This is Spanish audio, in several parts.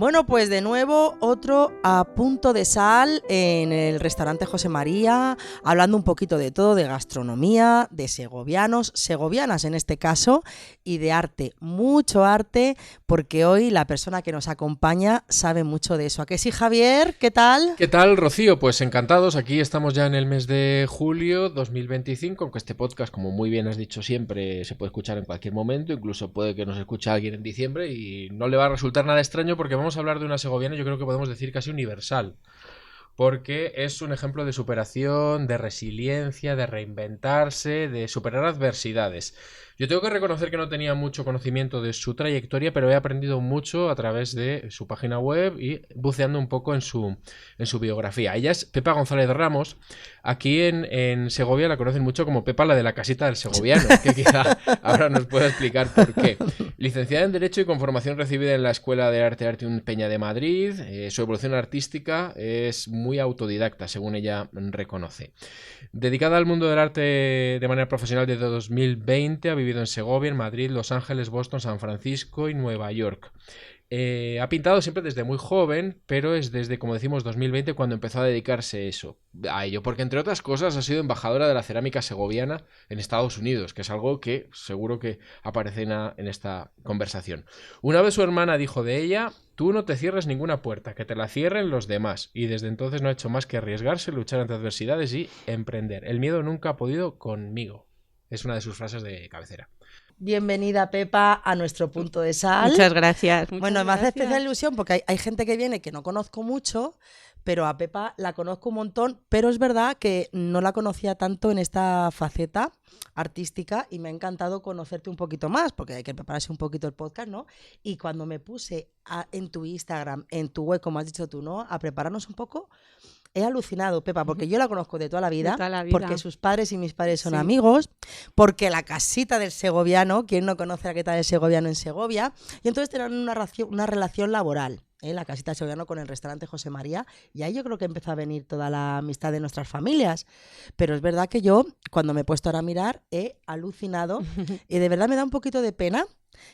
Bueno, pues de nuevo otro a punto de sal en el restaurante José María, hablando un poquito de todo, de gastronomía, de segovianos, segovianas en este caso, y de arte, mucho arte, porque hoy la persona que nos acompaña sabe mucho de eso. ¿A qué sí, Javier? ¿Qué tal? ¿Qué tal, Rocío? Pues encantados, aquí estamos ya en el mes de julio 2025, aunque este podcast, como muy bien has dicho siempre, se puede escuchar en cualquier momento, incluso puede que nos escuche alguien en diciembre y no le va a resultar nada extraño porque vamos a hablar de una segoviana, yo creo que podemos decir casi universal, porque es un ejemplo de superación, de resiliencia, de reinventarse, de superar adversidades. Yo tengo que reconocer que no tenía mucho conocimiento de su trayectoria, pero he aprendido mucho a través de su página web y buceando un poco en su biografía. Ella es Pepa González Ramos. Aquí en Segovia la conocen mucho como Pepa, la de la casita del segoviano, que quizá ahora nos pueda explicar por qué. Licenciada en Derecho y con formación recibida en la Escuela de Arte Peña de Madrid, su evolución artística es muy autodidacta, según ella reconoce. Dedicada al mundo del arte de manera profesional desde 2020, ha vivido en Segovia, en Madrid, Los Ángeles, Boston, San Francisco y Nueva York. Ha pintado siempre desde muy joven, pero es desde, como decimos, 2020 cuando empezó a dedicarse a ello, porque entre otras cosas ha sido embajadora de la cerámica segoviana en Estados Unidos, que es algo que seguro que aparece en esta conversación. Una vez su hermana dijo de ella: tú no te cierres ninguna puerta, que te la cierren los demás, y desde entonces no ha hecho más que arriesgarse, luchar ante adversidades y emprender. El miedo nunca ha podido conmigo. Es una de sus frases de cabecera. Bienvenida, Pepa, a nuestro punto de sal. Muchas gracias. Bueno, me hace especial ilusión porque hay gente que viene que no conozco mucho, pero a Pepa la conozco un montón, pero es verdad que no la conocía tanto en esta faceta artística y me ha encantado conocerte un poquito más, porque hay que prepararse un poquito el podcast, ¿no? Y cuando me puse en tu Instagram, en tu web, como has dicho tú, ¿no?, a prepararnos un poco, he alucinado, Pepa, porque yo la conozco de toda la vida, porque sus padres y mis padres son amigos, porque la casita del segoviano, ¿quién no conoce la casita del segoviano en Segovia? Y entonces tenían una relación laboral, la casita del segoviano con el restaurante José María, y ahí yo creo que empezó a venir toda la amistad de nuestras familias. Pero es verdad que yo, cuando me he puesto ahora a mirar, he alucinado y de verdad me da un poquito de pena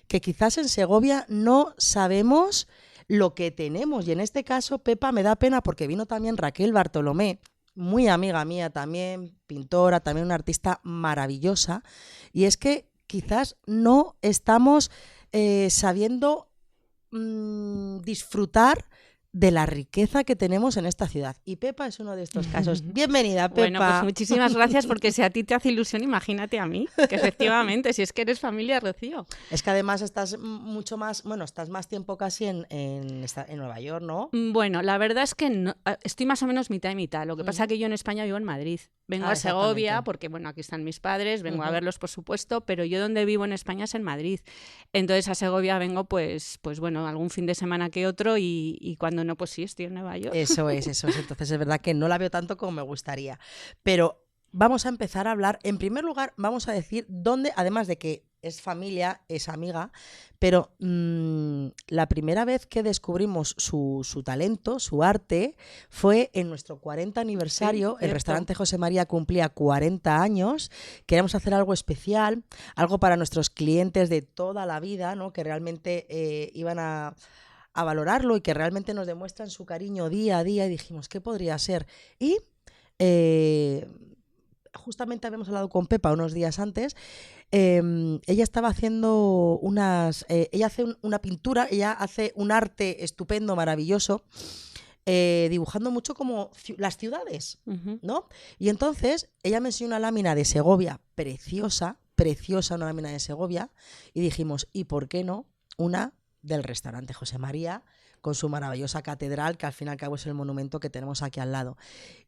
que quizás en Segovia no sabemos lo que tenemos, y en este caso, Pepa, me da pena porque vino también Raquel Bartolomé, muy amiga mía también, pintora, también una artista maravillosa, y es que quizás no estamos sabiendo disfrutar de la riqueza que tenemos en esta ciudad. Y Pepa es uno de estos casos. Bienvenida, Pepa. Bueno, pues muchísimas gracias, porque si a ti te hace ilusión, imagínate a mí, que efectivamente, si es que eres familia, Rocío. Es que además estás mucho más, bueno, estás más tiempo casi en Nueva York, ¿no? Bueno, la verdad es que no, estoy más o menos mitad y mitad. Lo que pasa es que yo en España vivo en Madrid. Vengo a Segovia porque, bueno, aquí están mis padres, vengo a verlos, por supuesto, pero yo donde vivo en España es en Madrid. Entonces a Segovia vengo, pues bueno, algún fin de semana que otro y cuando no, pues sí, estoy en Nueva York. Eso es. Entonces es verdad que no la veo tanto como me gustaría. Pero vamos a empezar a hablar. En primer lugar, vamos a decir dónde, además de que es familia, es amiga, pero la primera vez que descubrimos su talento, su arte, fue en nuestro 40 aniversario. Sí, el restaurante José María cumplía 40 años. Queríamos hacer algo especial, algo para nuestros clientes de toda la vida, ¿no?, que realmente iban a valorarlo y que realmente nos demuestran su cariño día a día, y dijimos, ¿qué podría ser? Y justamente habíamos hablado con Pepa unos días antes. Ella estaba haciendo ella hace una pintura, ella hace un arte estupendo, maravilloso, dibujando mucho como las ciudades, ¿no? Y entonces ella me enseñó una lámina de Segovia preciosa, una lámina de Segovia, y dijimos, ¿y por qué no una del restaurante José María, con su maravillosa catedral, que al fin y al cabo es el monumento que tenemos aquí al lado?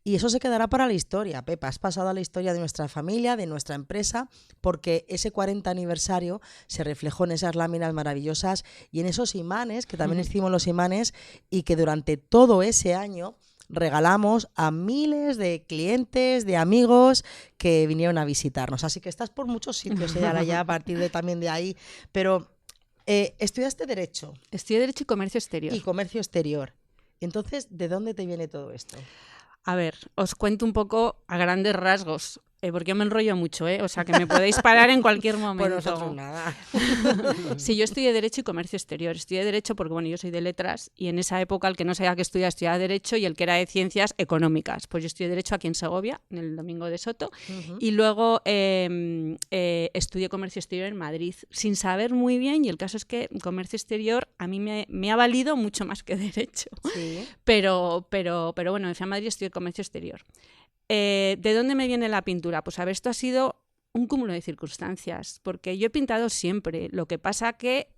Y eso se quedará para la historia, Pepa. Has pasado a la historia de nuestra familia, de nuestra empresa, porque ese 40 aniversario se reflejó en esas láminas maravillosas y en esos imanes, que también hicimos los imanes, y que durante todo ese año regalamos a miles de clientes, de amigos que vinieron a visitarnos. Así que estás por muchos sitios, ahora ya a partir de también de ahí, pero estudiaste Derecho. Estudié Derecho y Comercio Exterior. Y Comercio Exterior. Entonces, ¿de dónde te viene todo esto? A ver, os cuento un poco a grandes rasgos. porque yo me enrollo mucho, o sea que me podéis parar en cualquier momento. Pues nosotros nada. Sí, yo estudié Derecho y Comercio Exterior. Estudié Derecho porque, bueno, yo soy de letras y en esa época el que no sabía que estudiaba Derecho y el que era de Ciencias Económicas. Pues yo estudié Derecho aquí en Segovia, en el Domingo de Soto, y luego estudié Comercio Exterior en Madrid, sin saber muy bien, y el caso es que Comercio Exterior a mí me ha valido mucho más que Derecho. Sí. Pero bueno, me fui a Madrid y estudié Comercio Exterior. ¿De dónde me viene la pintura? Pues a ver, esto ha sido un cúmulo de circunstancias, porque yo he pintado siempre. Lo que pasa que,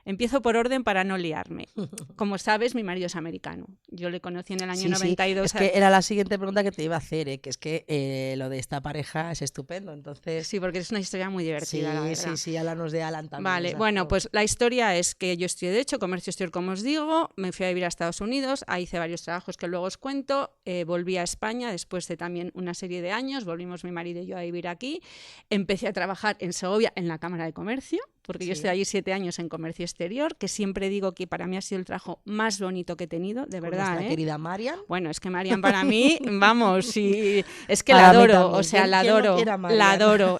empiezo por orden para no liarme. Como sabes, mi marido es americano. Yo le conocí en el año 92. Sí. Es que era la siguiente pregunta que te iba a hacer, que es que lo de esta pareja es estupendo. Entonces... Sí, porque es una historia muy divertida, la verdad. Sí, háblanos de Alan también. Vale, exacto. bueno, pues la historia es que yo estudié Derecho, Comercio Exterior, como os digo, me fui a vivir a Estados Unidos, ahí hice varios trabajos que luego os cuento, volví a España después de también una serie de años, volvimos mi marido y yo a vivir aquí, empecé a trabajar en Segovia en la Cámara de Comercio, porque yo estoy allí 7 años en Comercio Exterior, que siempre digo que para mí ha sido el trabajo más bonito que he tenido, de verdad. Con nuestra querida Marian. Bueno, es que Marian para mí, vamos, sí, es que la adoro, o sea, la adoro,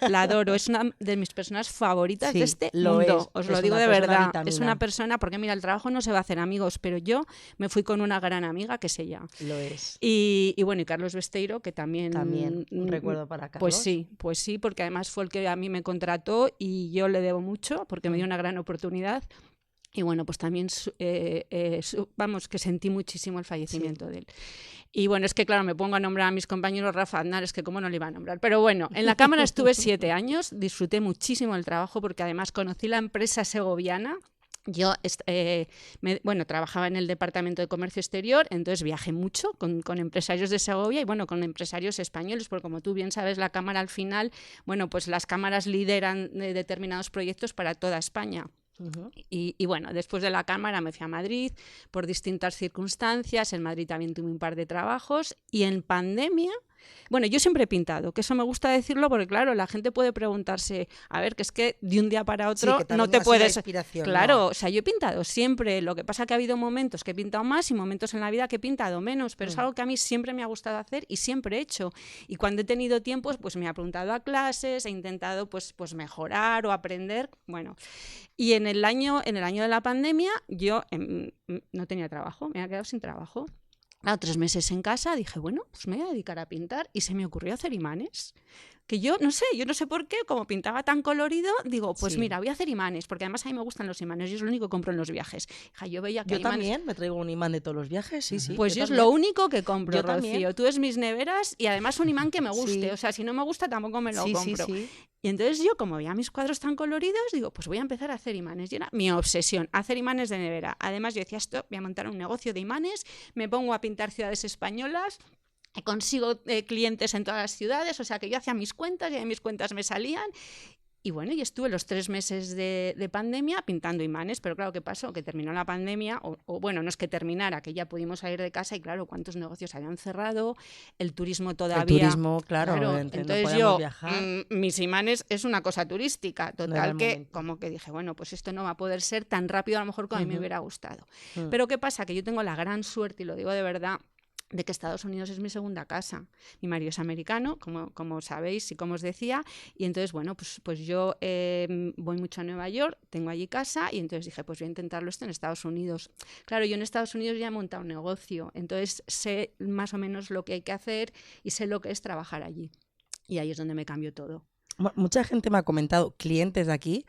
la adoro, es una de mis personas favoritas de este mundo, os lo digo de verdad. Vitamina. Es una persona, porque mira, el trabajo no se va a hacer amigos, pero yo me fui con una gran amiga que es ella. Lo es. Y bueno, y Carlos Besteiro, que también un recuerdo para Carlos. Pues sí, porque además fue el que a mí me contrató y yo le debo mucho, porque me dio una gran oportunidad. Y bueno, pues también, vamos, que sentí muchísimo el fallecimiento de él. Y bueno, es que claro, me pongo a nombrar a mis compañeros Rafa Aznar, es que cómo no le iba a nombrar. Pero bueno, en la Cámara estuve 7 años, disfruté muchísimo el trabajo porque además conocí la empresa segoviana. Yo trabajaba en el Departamento de Comercio Exterior, entonces viajé mucho con empresarios de Segovia y bueno, con empresarios españoles, porque como tú bien sabes, la Cámara al final, bueno, pues las cámaras lideran determinados proyectos para toda España. Y bueno, después de la Cámara me fui a Madrid por distintas circunstancias. En Madrid también tuve un par de trabajos y en pandemia, bueno, yo siempre he pintado, que eso me gusta decirlo porque claro, la gente puede preguntarse, a ver, que es que de un día para otro no te puedes... Claro, ¿no? O sea, yo he pintado siempre, lo que pasa que ha habido momentos que he pintado más y momentos en la vida que he pintado menos, pero es algo que a mí siempre me ha gustado hacer y siempre he hecho. Y cuando he tenido tiempo, pues me he apuntado a clases, he intentado pues mejorar o aprender, bueno. Y en el año de la pandemia yo no tenía trabajo, me había quedado sin trabajo. A 3 meses en casa dije, bueno, pues me voy a dedicar a pintar y se me ocurrió hacer imanes. Que yo no sé por qué, como pintaba tan colorido, digo, pues mira, voy a hacer imanes, porque además a mí me gustan los imanes, yo es lo único que compro en los viajes. Yo veía que yo también me traigo un imán de todos los viajes, sí. Pues yo es lo único que compro, Rocío. Tú ves mis neveras y además un imán que me guste, o sea, si no me gusta tampoco me lo compro. Sí. Y entonces yo, como veía mis cuadros tan coloridos, digo, pues voy a empezar a hacer imanes. Y era mi obsesión, hacer imanes de nevera. Además yo decía, esto, voy a montar un negocio de imanes, me pongo a pintar ciudades españolas, consigo clientes en todas las ciudades, o sea que yo hacía mis cuentas y de mis cuentas me salían. Y bueno, y estuve los 3 meses de pandemia pintando imanes, pero claro, ¿qué pasó? Que terminó la pandemia, o bueno, no es que terminara, que ya pudimos salir de casa y claro, ¿cuántos negocios habían cerrado? El turismo todavía... El turismo, claro. Entonces no yo, viajar. Mis imanes es una cosa turística, total que como que dije, bueno, pues esto no va a poder ser tan rápido a lo mejor como a mí me hubiera gustado. Pero ¿qué pasa? Que yo tengo la gran suerte, y lo digo de verdad, de que Estados Unidos es mi segunda casa. Mi marido es americano, como sabéis y como os decía, y entonces, bueno, pues yo voy mucho a Nueva York, tengo allí casa, y entonces dije, pues voy a intentarlo esto en Estados Unidos. Claro, yo en Estados Unidos ya he montado un negocio, entonces sé más o menos lo que hay que hacer y sé lo que es trabajar allí. Y ahí es donde me cambió todo. Mucha gente me ha comentado, clientes de aquí,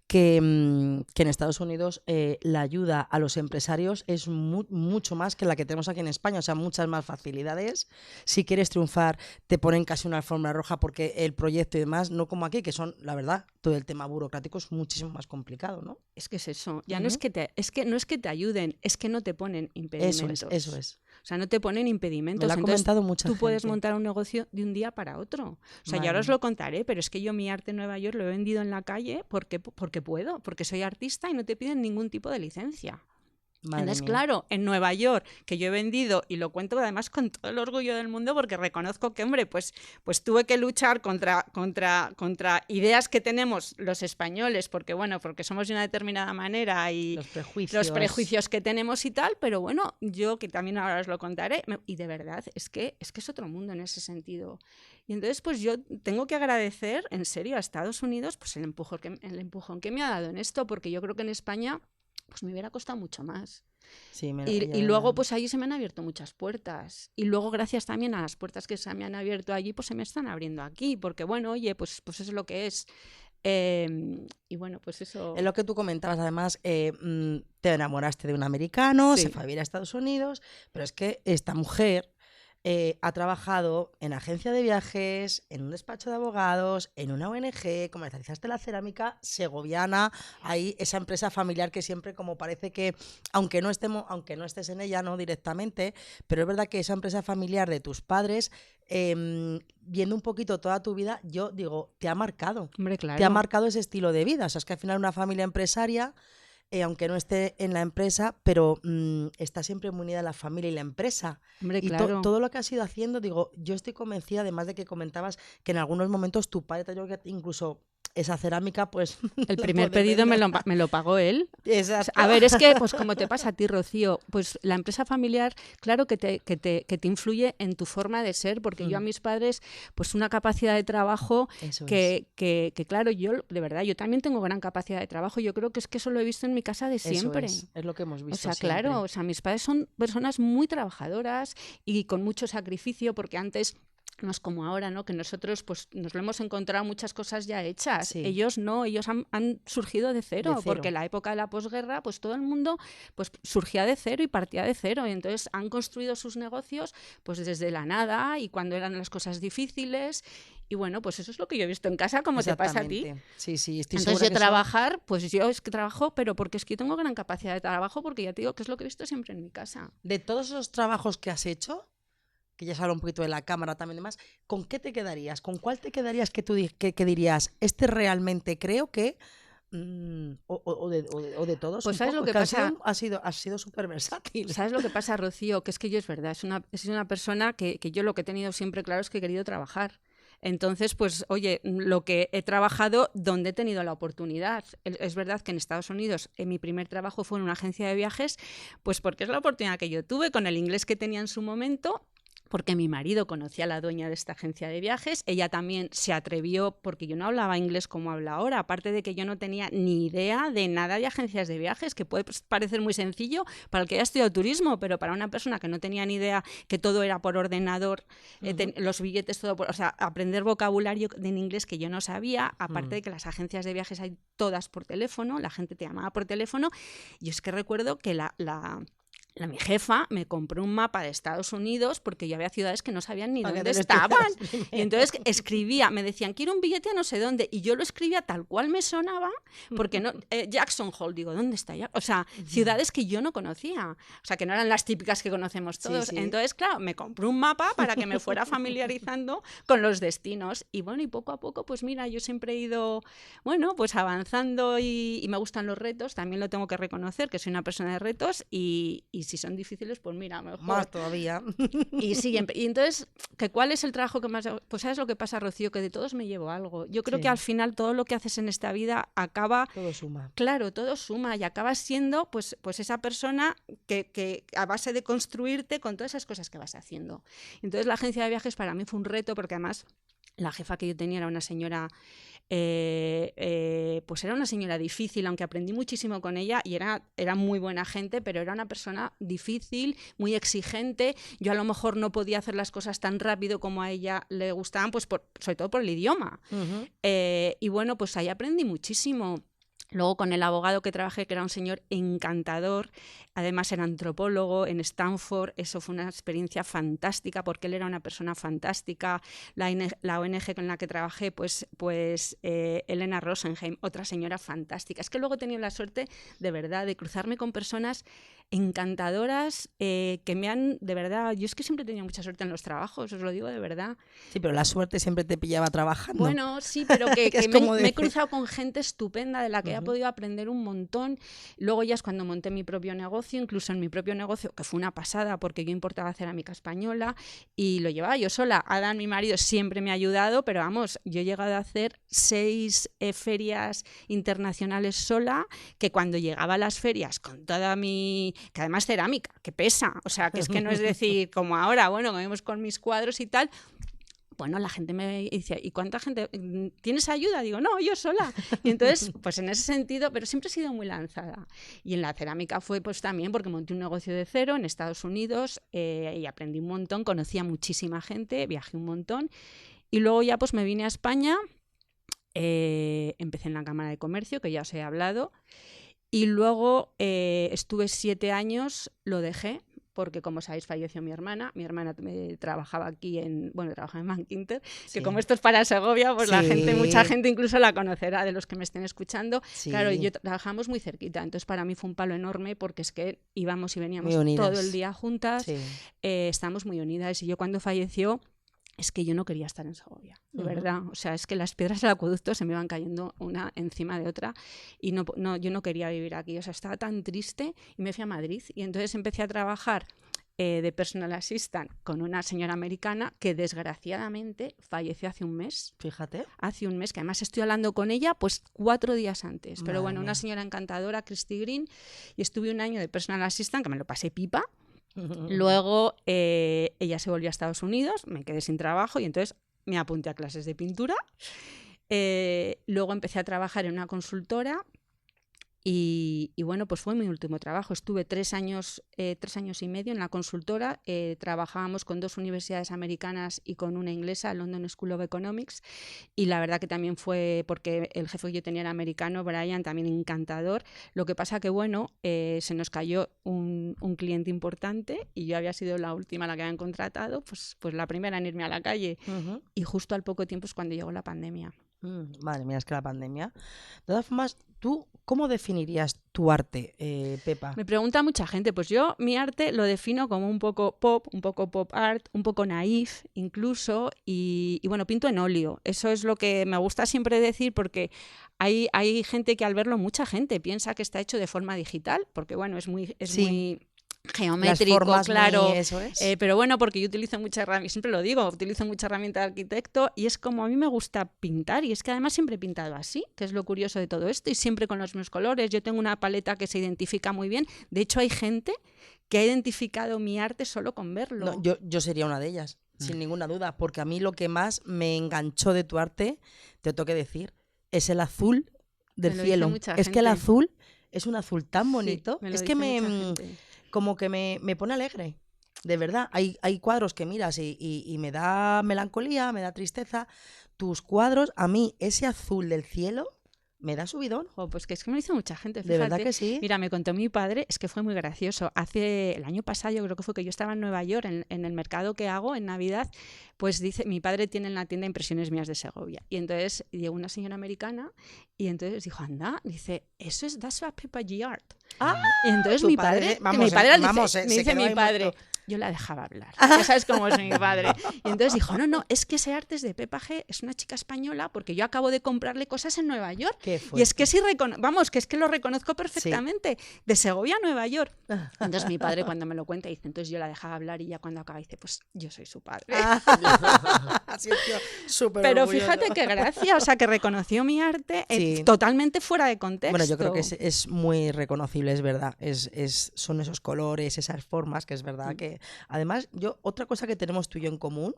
que en Estados Unidos la ayuda a los empresarios es mucho más que la que tenemos aquí en España, o sea, muchas más facilidades. Si quieres triunfar, te ponen casi una alfombra roja porque el proyecto y demás, no como aquí, que son, la verdad, todo el tema burocrático es muchísimo más complicado, ¿no? Es que es eso, ya no es que te ayuden, es que no te ponen impedimentos. Eso es. O sea, no te ponen impedimentos. Me lo ha comentado mucha gente. Tú puedes montar un negocio de un día para otro. O sea, ya ahora os lo contaré, pero es que yo mi arte en Nueva York lo he vendido en la calle porque puedo, porque soy artista y no te piden ningún tipo de licencia. Entonces, claro, en Nueva York, que yo he vendido, y lo cuento además con todo el orgullo del mundo, porque reconozco que, hombre, pues tuve que luchar contra ideas que tenemos los españoles, porque somos de una determinada manera y los prejuicios que tenemos y tal, pero bueno, yo, que también ahora os lo contaré, y de verdad, es que es otro mundo en ese sentido. Y entonces, pues yo tengo que agradecer, en serio, a Estados Unidos, pues el empujón que me ha dado en esto, porque yo creo que en España pues me hubiera costado mucho más. Sí, y luego pues allí se me han abierto muchas puertas, y luego gracias también a las puertas que se me han abierto allí, pues se me están abriendo aquí, porque bueno, oye, pues eso es lo que es. Y bueno, pues eso... Es lo que tú comentabas, además, te enamoraste de un americano, se fue a vivir a Estados Unidos, pero es que esta mujer... ha trabajado en agencia de viajes, en un despacho de abogados, en una ONG, comercializaste la cerámica segoviana, ahí esa empresa familiar que siempre como parece que, aunque no estés en ella, no directamente, pero es verdad que esa empresa familiar de tus padres, viendo un poquito toda tu vida, yo digo, te ha marcado. Hombre, claro. Te ha marcado ese estilo de vida, o sea, es que al final una familia empresaria... aunque no esté en la empresa, pero está siempre muy unida a la familia y la empresa. Hombre, y claro. Todo lo que has ido haciendo, digo, yo estoy convencida, además de que comentabas que en algunos momentos tu padre te ayudó, incluso esa cerámica, pues... El primer pedido me lo pagó él. Exacto. A ver, es que, pues como te pasa a ti, Rocío, pues la empresa familiar, claro que te influye en tu forma de ser, porque yo a mis padres, pues una capacidad de trabajo que claro, yo, de verdad, yo también tengo gran capacidad de trabajo. Yo creo que es que eso lo he visto en mi casa de siempre. Eso es lo que hemos visto. O sea, siempre. Claro, o sea, mis padres son personas muy trabajadoras y con mucho sacrificio, porque antes... No es como ahora, ¿no? Que nosotros pues nos lo hemos encontrado muchas cosas ya hechas. Sí. Ellos no, ellos han surgido de cero, porque en la época de la posguerra, pues todo el mundo pues surgía de cero y partía de cero. Y entonces han construido sus negocios pues desde la nada y cuando eran las cosas difíciles. Y bueno, pues eso es lo que yo he visto en casa, como te pasa a ti. Sí, estoy entonces yo trabajar, pues yo es que trabajo, pero porque es que yo tengo gran capacidad de trabajo, porque ya te digo que es lo que he visto siempre en mi casa. De todos esos trabajos que has hecho, que ya se habla un poquito de la cámara también y demás, ¿con qué te quedarías? ¿Con cuál te quedarías que tú que dirías, este realmente creo que... o de todos? Pues ¿sabes lo que pasa? Has sido súper versátil. ¿Sabes lo que pasa, Rocío? Que es que yo es verdad, es una persona que yo lo que he tenido siempre claro es que he querido trabajar. Entonces, pues, oye, lo que he trabajado donde he tenido la oportunidad. Es verdad que en Estados Unidos mi primer trabajo fue en una agencia de viajes, pues porque es la oportunidad que yo tuve con el inglés que tenía en su momento, porque mi marido conocía a la dueña de esta agencia de viajes, ella también se atrevió, porque yo no hablaba inglés como hablo ahora, aparte de que yo no tenía ni idea de nada de agencias de viajes, que puede parecer muy sencillo para el que haya estudiado turismo, pero para una persona que no tenía ni idea, que todo era por ordenador, los billetes, todo o sea, aprender vocabulario en inglés que yo no sabía, aparte de que las agencias de viajes hay todas por teléfono, la gente te llamaba por teléfono, y es que recuerdo que mi jefa me compró un mapa de Estados Unidos porque yo había ciudades que no sabían ni dónde estaban. Y entonces escribía, me decían, quiero un billete a no sé dónde. Y yo lo escribía tal cual me sonaba, porque no, Jackson Hole, digo, ¿dónde está? O sea, ciudades que yo no conocía. O sea, que no eran las típicas que conocemos todos. Sí. Entonces, claro, me compró un mapa para que me fuera familiarizando con los destinos. Y bueno, y poco a poco, pues mira, yo siempre he ido, bueno, pues avanzando y me gustan los retos. También lo tengo que reconocer, que soy una persona de retos y si son difíciles, pues mira, mejor. Más todavía. Y entonces, ¿cuál es el trabajo que más...? Pues ¿sabes lo que pasa, Rocío? Que de todos me llevo algo. Yo creo que al final todo lo que haces en esta vida acaba... Todo suma. Claro, todo suma y acabas siendo pues esa persona que a base de construirte con todas esas cosas que vas haciendo. Entonces la agencia de viajes para mí fue un reto porque además la jefa que yo tenía era una señora... pues era una señora difícil, aunque aprendí muchísimo con ella y era muy buena gente, pero era una persona difícil, muy exigente. Yo a lo mejor no podía hacer las cosas tan rápido como a ella le gustaban, pues sobre todo por el idioma. Y bueno, pues ahí aprendí muchísimo. Luego con el abogado que trabajé, que era un señor encantador, además era antropólogo en Stanford, eso fue una experiencia fantástica porque él era una persona fantástica. La ONG con la que trabajé, pues Elena Rosenheim, otra señora fantástica. Es que luego he tenido la suerte, de verdad, de cruzarme con personas encantadoras que me han, de verdad, yo es que siempre he tenido mucha suerte en los trabajos, os lo digo de verdad. Sí, pero la suerte siempre te pillaba trabajando. Bueno, sí, pero que me he cruzado con gente estupenda de la que he había podido aprender un montón. Luego ya es cuando monté mi propio negocio, incluso en mi propio negocio, que fue una pasada porque yo importaba cerámica española y lo llevaba yo sola. Adán, mi marido, siempre me ha ayudado, pero vamos, yo he llegado a hacer 6 ferias internacionales sola, que cuando llegaba a las ferias con toda mi... que además cerámica, que pesa, o sea, que es que no es decir como ahora, bueno, comemos con mis cuadros y tal. Bueno, la gente me dice, ¿y cuánta gente? ¿Tienes ayuda? Digo, no, yo sola. Y entonces, pues en ese sentido, pero siempre he sido muy lanzada. Y en la cerámica fue pues también porque monté un negocio de cero en Estados Unidos y aprendí un montón, conocí a muchísima gente, viajé un montón. Y luego ya pues me vine a España, empecé en la Cámara de Comercio, que ya os he hablado, y luego estuve 7 años, lo dejé, porque como sabéis falleció mi hermana trabajaba aquí trabajaba en Bankinter, que como esto es para Segovia, pues mucha gente incluso la conocerá de los que me estén escuchando. Claro, y yo trabajamos muy cerquita, entonces para mí fue un palo enorme porque es que íbamos y veníamos todo el día juntas, estábamos muy unidas y yo cuando falleció es que yo no quería estar en Segovia, de verdad. O sea, es que las piedras del acueducto se me iban cayendo una encima de otra y yo no quería vivir aquí. O sea, estaba tan triste y me fui a Madrid. Y entonces empecé a trabajar de personal assistant con una señora americana que desgraciadamente falleció hace un mes. Fíjate. Hace un mes, que además estoy hablando con ella pues 4 días antes. Pero bueno, una señora encantadora, Christy Green, y estuve un año de personal assistant que me lo pasé pipa. Luego ella se volvió a Estados Unidos, me quedé sin trabajo y entonces me apunté a clases de pintura. Luego empecé a trabajar en una consultora y bueno, pues fue mi último trabajo. Estuve 3 años y medio en la consultora. Trabajábamos con 2 universidades americanas y con una inglesa, London School of Economics, y la verdad que también fue porque el jefe que yo tenía era americano, Brian, también encantador. Lo que pasa que bueno, se nos cayó un cliente importante y yo había sido la última a la que habían contratado, pues la primera en irme a la calle. Y justo al poco tiempo es cuando llegó la pandemia. Madre mía, es que la pandemia. De todas formas, ¿tú cómo definirías tu arte, Pepa? Me pregunta mucha gente. Pues yo mi arte lo defino como un poco pop art, un poco naif incluso, y bueno, pinto en óleo. Eso es lo que me gusta siempre decir porque hay gente que al verlo, mucha gente piensa que está hecho de forma digital, porque bueno, es muy geométrico, claro, eso es. Pero bueno, porque yo utilizo mucha herramienta, siempre lo digo, utilizo mucha herramienta de arquitecto y es como a mí me gusta pintar y es que además siempre he pintado así, que es lo curioso de todo esto y siempre con los mismos colores. Yo tengo una paleta que se identifica muy bien, de hecho hay gente que ha identificado mi arte solo con verlo. No, yo sería una de ellas, sin ninguna duda, porque a mí lo que más me enganchó de tu arte, te tengo que decir, es el azul del cielo. Es que el azul es un azul tan bonito, es que como que me pone alegre, de verdad. Hay cuadros que miras y me da melancolía, me da tristeza. Tus cuadros, a mí, ese azul del cielo me da subidón. Pues que es que me lo dice mucha gente, fíjate. De verdad que sí. Mira, me contó mi padre, es que fue muy gracioso. El año pasado yo creo que fue que yo estaba en Nueva York, en el mercado que hago en Navidad, pues dice, mi padre tiene en la tienda impresiones mías de Segovia. Y entonces llegó una señora americana y entonces dijo, anda, dice, that's a Pepa G art. Y entonces mi padre, yo la dejaba hablar. Ya sabes cómo es mi padre. Y entonces dijo, no, es que ese arte es de Pepa G, es una chica española, porque yo acabo de comprarle cosas en Nueva York. Y es que que es que lo reconozco perfectamente. Sí. De Segovia a Nueva York. Entonces mi padre cuando me lo cuenta dice, entonces yo la dejaba hablar y ya cuando acaba dice, pues yo soy su padre. Así es, súper Pero orgulloso. fíjate qué gracia, o sea, que reconoció mi arte totalmente fuera de contexto. Bueno, yo creo que es muy reconocible, es verdad. Son esos colores, esas formas, que es verdad que... Además, otra cosa que tenemos tú y yo en común,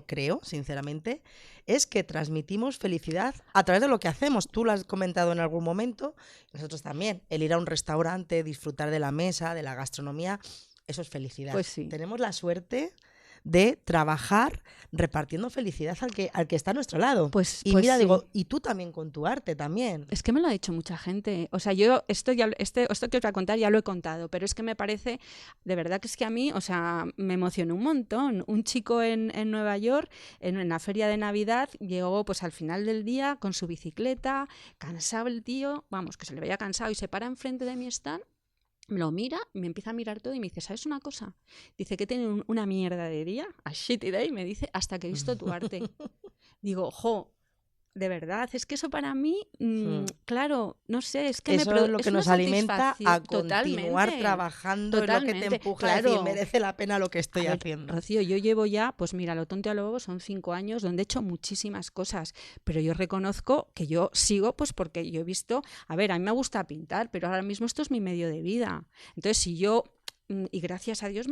creo, sinceramente, es que transmitimos felicidad a través de lo que hacemos. Tú lo has comentado en algún momento, nosotros también. El ir a un restaurante, disfrutar de la mesa, de la gastronomía, eso es felicidad. Pues sí. Tenemos la suerte de trabajar repartiendo felicidad al que está a nuestro lado. Mira, digo, y tú también con tu arte también. Es que me lo ha dicho mucha gente. O sea, yo esto que os voy a contar ya lo he contado, pero es que me parece, de verdad que es que a mí, o sea, me emocionó un montón. Un chico en Nueva York, en la feria de Navidad, llegó pues al final del día con su bicicleta, cansado el tío, vamos, que se le veía cansado y se para enfrente de mi stand. Me lo mira, me empieza a mirar todo y me dice, ¿sabes una cosa? Dice que tiene una mierda de día, a shitty day, me dice, hasta que he visto tu arte. Digo, de verdad, es que eso para mí, claro, no sé, es que eso es lo que nos alimenta a continuar totalmente, trabajando, es lo que te empuja a decir, merece la pena lo que estoy haciendo. Rocío, yo llevo ya, pues mira, lo tonto a lo bobo son 5 años donde he hecho muchísimas cosas, pero yo reconozco que yo sigo, pues porque yo he visto, a ver, a mí me gusta pintar, pero ahora mismo esto es mi medio de vida. Entonces, si yo... Y gracias a Dios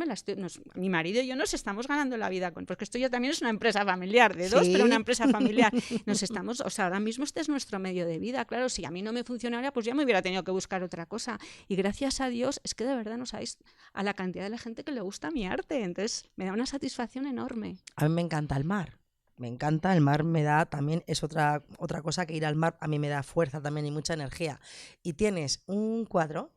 mi marido y yo nos estamos ganando la vida porque esto ya también es una empresa familiar de dos, pero una empresa familiar. O sea, ahora mismo este es nuestro medio de vida. Claro, si a mí no me funcionaría, pues ya me hubiera tenido que buscar otra cosa. Y gracias a Dios es que de verdad no sabéis a la cantidad de la gente que le gusta mi arte. Entonces me da una satisfacción enorme. A mí me encanta el mar. Me encanta, el mar me da también, es otra cosa que ir al mar a mí me da fuerza también y mucha energía. Y tienes un cuadro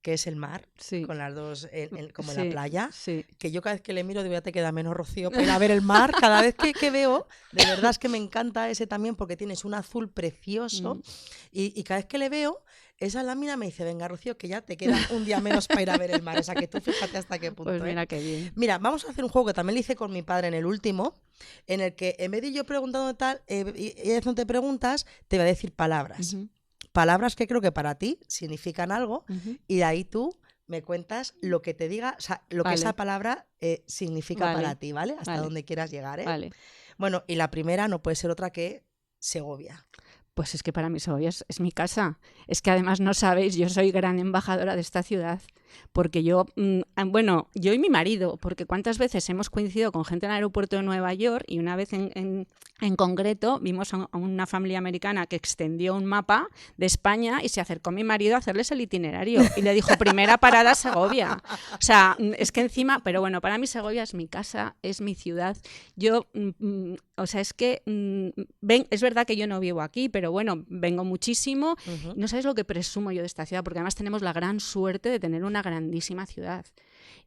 que es el mar, con las dos como en la playa, que yo cada vez que le miro digo, ya te queda menos, Rocío, para ir a ver el mar. Cada vez que veo, de verdad es que me encanta ese también porque tienes un azul precioso y cada vez que le veo, esa lámina me dice, venga, Rocío, que ya te queda un día menos para ir a ver el mar. O sea, que tú fíjate hasta qué punto. Pues mira, qué bien. Mira, vamos a hacer un juego que también le hice con mi padre en el último, en el que en vez de yo preguntando tal, y haciendo preguntas, te va a decir palabras. Palabras que creo que para ti significan algo y de ahí tú me cuentas lo que te diga, o sea, lo que esa palabra significa para ti, ¿vale? Hasta donde quieras llegar, ¿eh? Vale. Bueno, y la primera no puede ser otra que Segovia. Pues es que para mí Segovia es mi casa. Es que además no sabéis, yo soy gran embajadora de esta ciudad. Porque yo y mi marido, porque cuántas veces hemos coincidido con gente en el aeropuerto de Nueva York y una vez en concreto vimos a una familia americana que extendió un mapa de España y se acercó mi marido a hacerles el itinerario y le dijo, primera parada Segovia. O sea, es que encima, pero bueno, para mí Segovia es mi casa, es mi ciudad. Yo, o sea, es que es verdad que yo no vivo aquí, pero bueno, vengo muchísimo. No sabes lo que presumo yo de esta ciudad, porque además tenemos la gran suerte de tener una grandísima ciudad.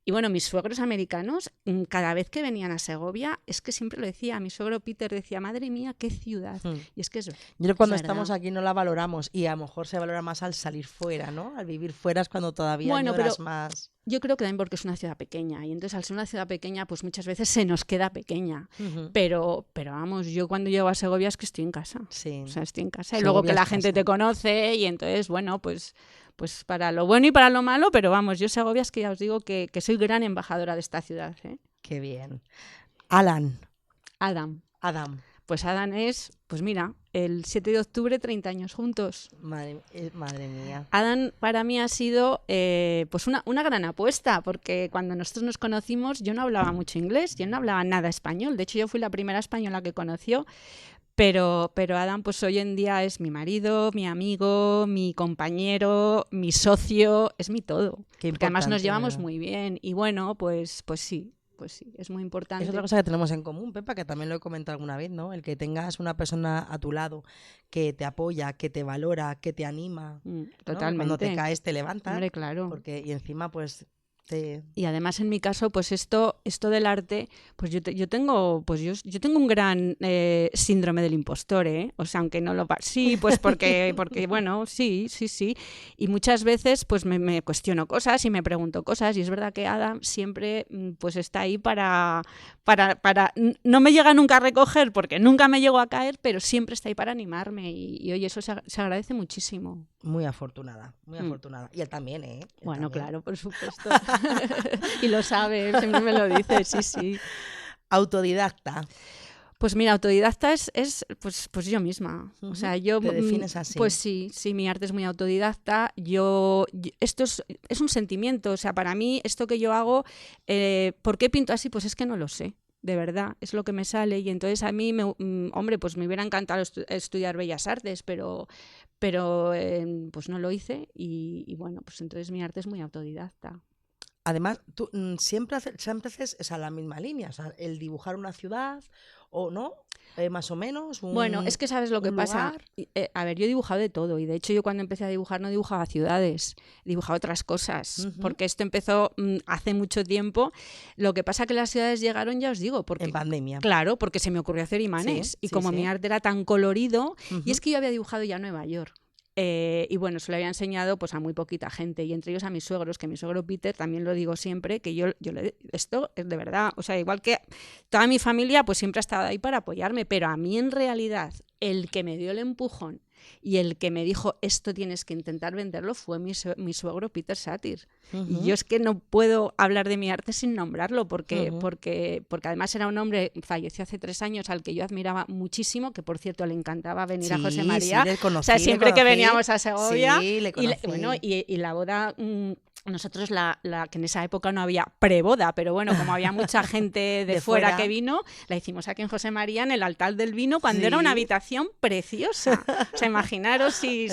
Y bueno, mis suegros americanos, cada vez que venían a Segovia, es que siempre lo decía, mi suegro Peter decía, madre mía, qué ciudad. Y es que yo creo que cuando estamos aquí no la valoramos y a lo mejor se valora más al salir fuera, ¿no? Al vivir fuera es cuando todavía añoras más. Yo creo que también porque es una ciudad pequeña y entonces al ser una ciudad pequeña pues muchas veces se nos queda pequeña, pero vamos, yo cuando llego a Segovia es que estoy en casa, o sea, estoy en casa y luego que la gente te conoce y entonces bueno, pues para lo bueno y para lo malo, pero vamos, yo Segovia es que ya os digo que soy gran embajadora de esta ciudad, ¿eh? Qué bien. Adam. Pues Adam es, pues mira, el 7 de octubre, 30 años juntos. Madre mía. Adam para mí ha sido pues una gran apuesta, porque cuando nosotros nos conocimos yo no hablaba mucho inglés, yo no hablaba nada español. De hecho, yo fui la primera española que conoció, pero Adam pues hoy en día es mi marido, mi amigo, mi compañero, mi socio, es mi todo. Porque además nos llevamos muy bien y bueno, pues sí. Pues sí, es muy importante. Es otra cosa que tenemos en común, Pepa, que también lo he comentado alguna vez, ¿no? El que tengas una persona a tu lado que te apoya, que te valora, que te anima. Totalmente. ¿no? Cuando te caes te levanta. Hombre, claro. Y encima pues... Y además en mi caso pues esto del arte pues yo tengo un gran síndrome del impostor, o sea, aunque no lo sí, pues porque bueno, sí y muchas veces pues me cuestiono cosas y me pregunto cosas y es verdad que Adam siempre pues está ahí para no me llega nunca a recoger porque nunca me llego a caer, pero siempre está ahí para animarme y oye, eso se agradece muchísimo. Muy afortunada. Y él también, ¿eh? Bueno, claro, por supuesto. Y lo sabe, siempre me lo dice, sí. Autodidacta. Pues mira, autodidacta es pues yo misma. O sea, yo... ¿Te defines así? Pues sí, mi arte es muy autodidacta. Esto es un sentimiento. O sea, para mí, esto que yo hago, ¿por qué pinto así? Pues es que no lo sé. De verdad, es lo que me sale y entonces a mí, hombre, pues me hubiera encantado estudiar Bellas Artes, pero pues no lo hice y bueno, pues entonces mi arte es muy autodidacta. Además, tú siempre haces la misma línea, o sea, el dibujar una ciudad o no, más o menos. Bueno, es que sabes lo que pasa. A ver, yo he dibujado de todo y de hecho yo cuando empecé a dibujar no dibujaba ciudades, dibujaba otras cosas, porque esto empezó hace mucho tiempo. Lo que pasa que las ciudades llegaron, ya os digo, porque en pandemia. Claro, porque se me ocurrió hacer imanes y como mi arte era tan colorido, y es que yo había dibujado ya Nueva York. Y bueno, se lo había enseñado pues a muy poquita gente y entre ellos a mis suegros, que mi suegro Peter, también lo digo siempre, que esto es de verdad, o sea, igual que toda mi familia pues siempre ha estado ahí para apoyarme, pero a mí en realidad el que me dio el empujón y el que me dijo esto tienes que intentar venderlo fue mi suegro Peter Satir. Y yo es que no puedo hablar de mi arte sin nombrarlo porque además era un hombre, falleció hace 3 años, al que yo admiraba muchísimo, que por cierto le encantaba venir a José María. Conocí, o sea, siempre que veníamos a Segovia y la boda... Nosotros la que en esa época no había preboda, pero bueno, como había mucha gente de fuera que vino, la hicimos aquí en José María, en el altar del vino, cuando era una habitación preciosa. O sea, imaginaros si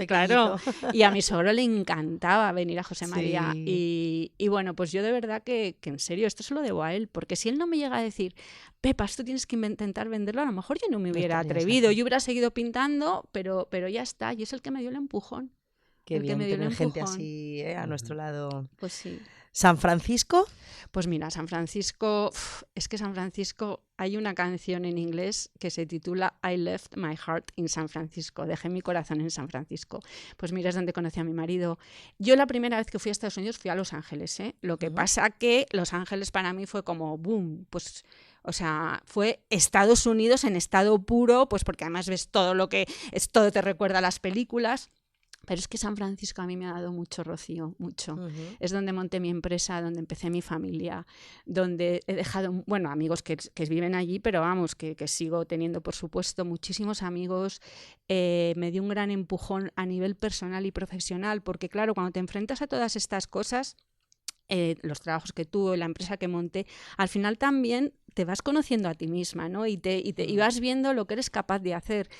claro. Y a mi suegro le encantaba venir a José María. Y bueno, pues yo de verdad que en serio, esto se lo debo a él, porque si él no me llega a decir, Pepa, esto tienes que intentar venderlo, a lo mejor yo no me hubiera atrevido, yo hubiera seguido pintando, pero ya está, y es el que me dio el empujón. Qué bien tener gente así a nuestro lado. Pues sí. ¿San Francisco? Pues mira, San Francisco, es que San Francisco, hay una canción en inglés que se titula I left my heart in San Francisco, dejé mi corazón en San Francisco. Pues mira, es donde conocí a mi marido. Yo la primera vez que fui a Estados Unidos fui a Los Ángeles, ¿eh? Lo que pasa que Los Ángeles para mí fue como boom, pues... O sea, fue Estados Unidos en estado puro, pues porque además ves todo lo que... todo te recuerda a las películas. Pero es que San Francisco a mí me ha dado mucho, Rocío, mucho. Es donde monté mi empresa, donde empecé mi familia, donde he dejado, bueno, amigos que viven allí, pero vamos, que sigo teniendo, por supuesto, muchísimos amigos. Me dio un gran empujón a nivel personal y profesional, porque claro, cuando te enfrentas a todas estas cosas, los trabajos que tuve, la empresa que monté, al final también te vas conociendo a ti misma, ¿no? Y vas viendo lo que eres capaz de hacer.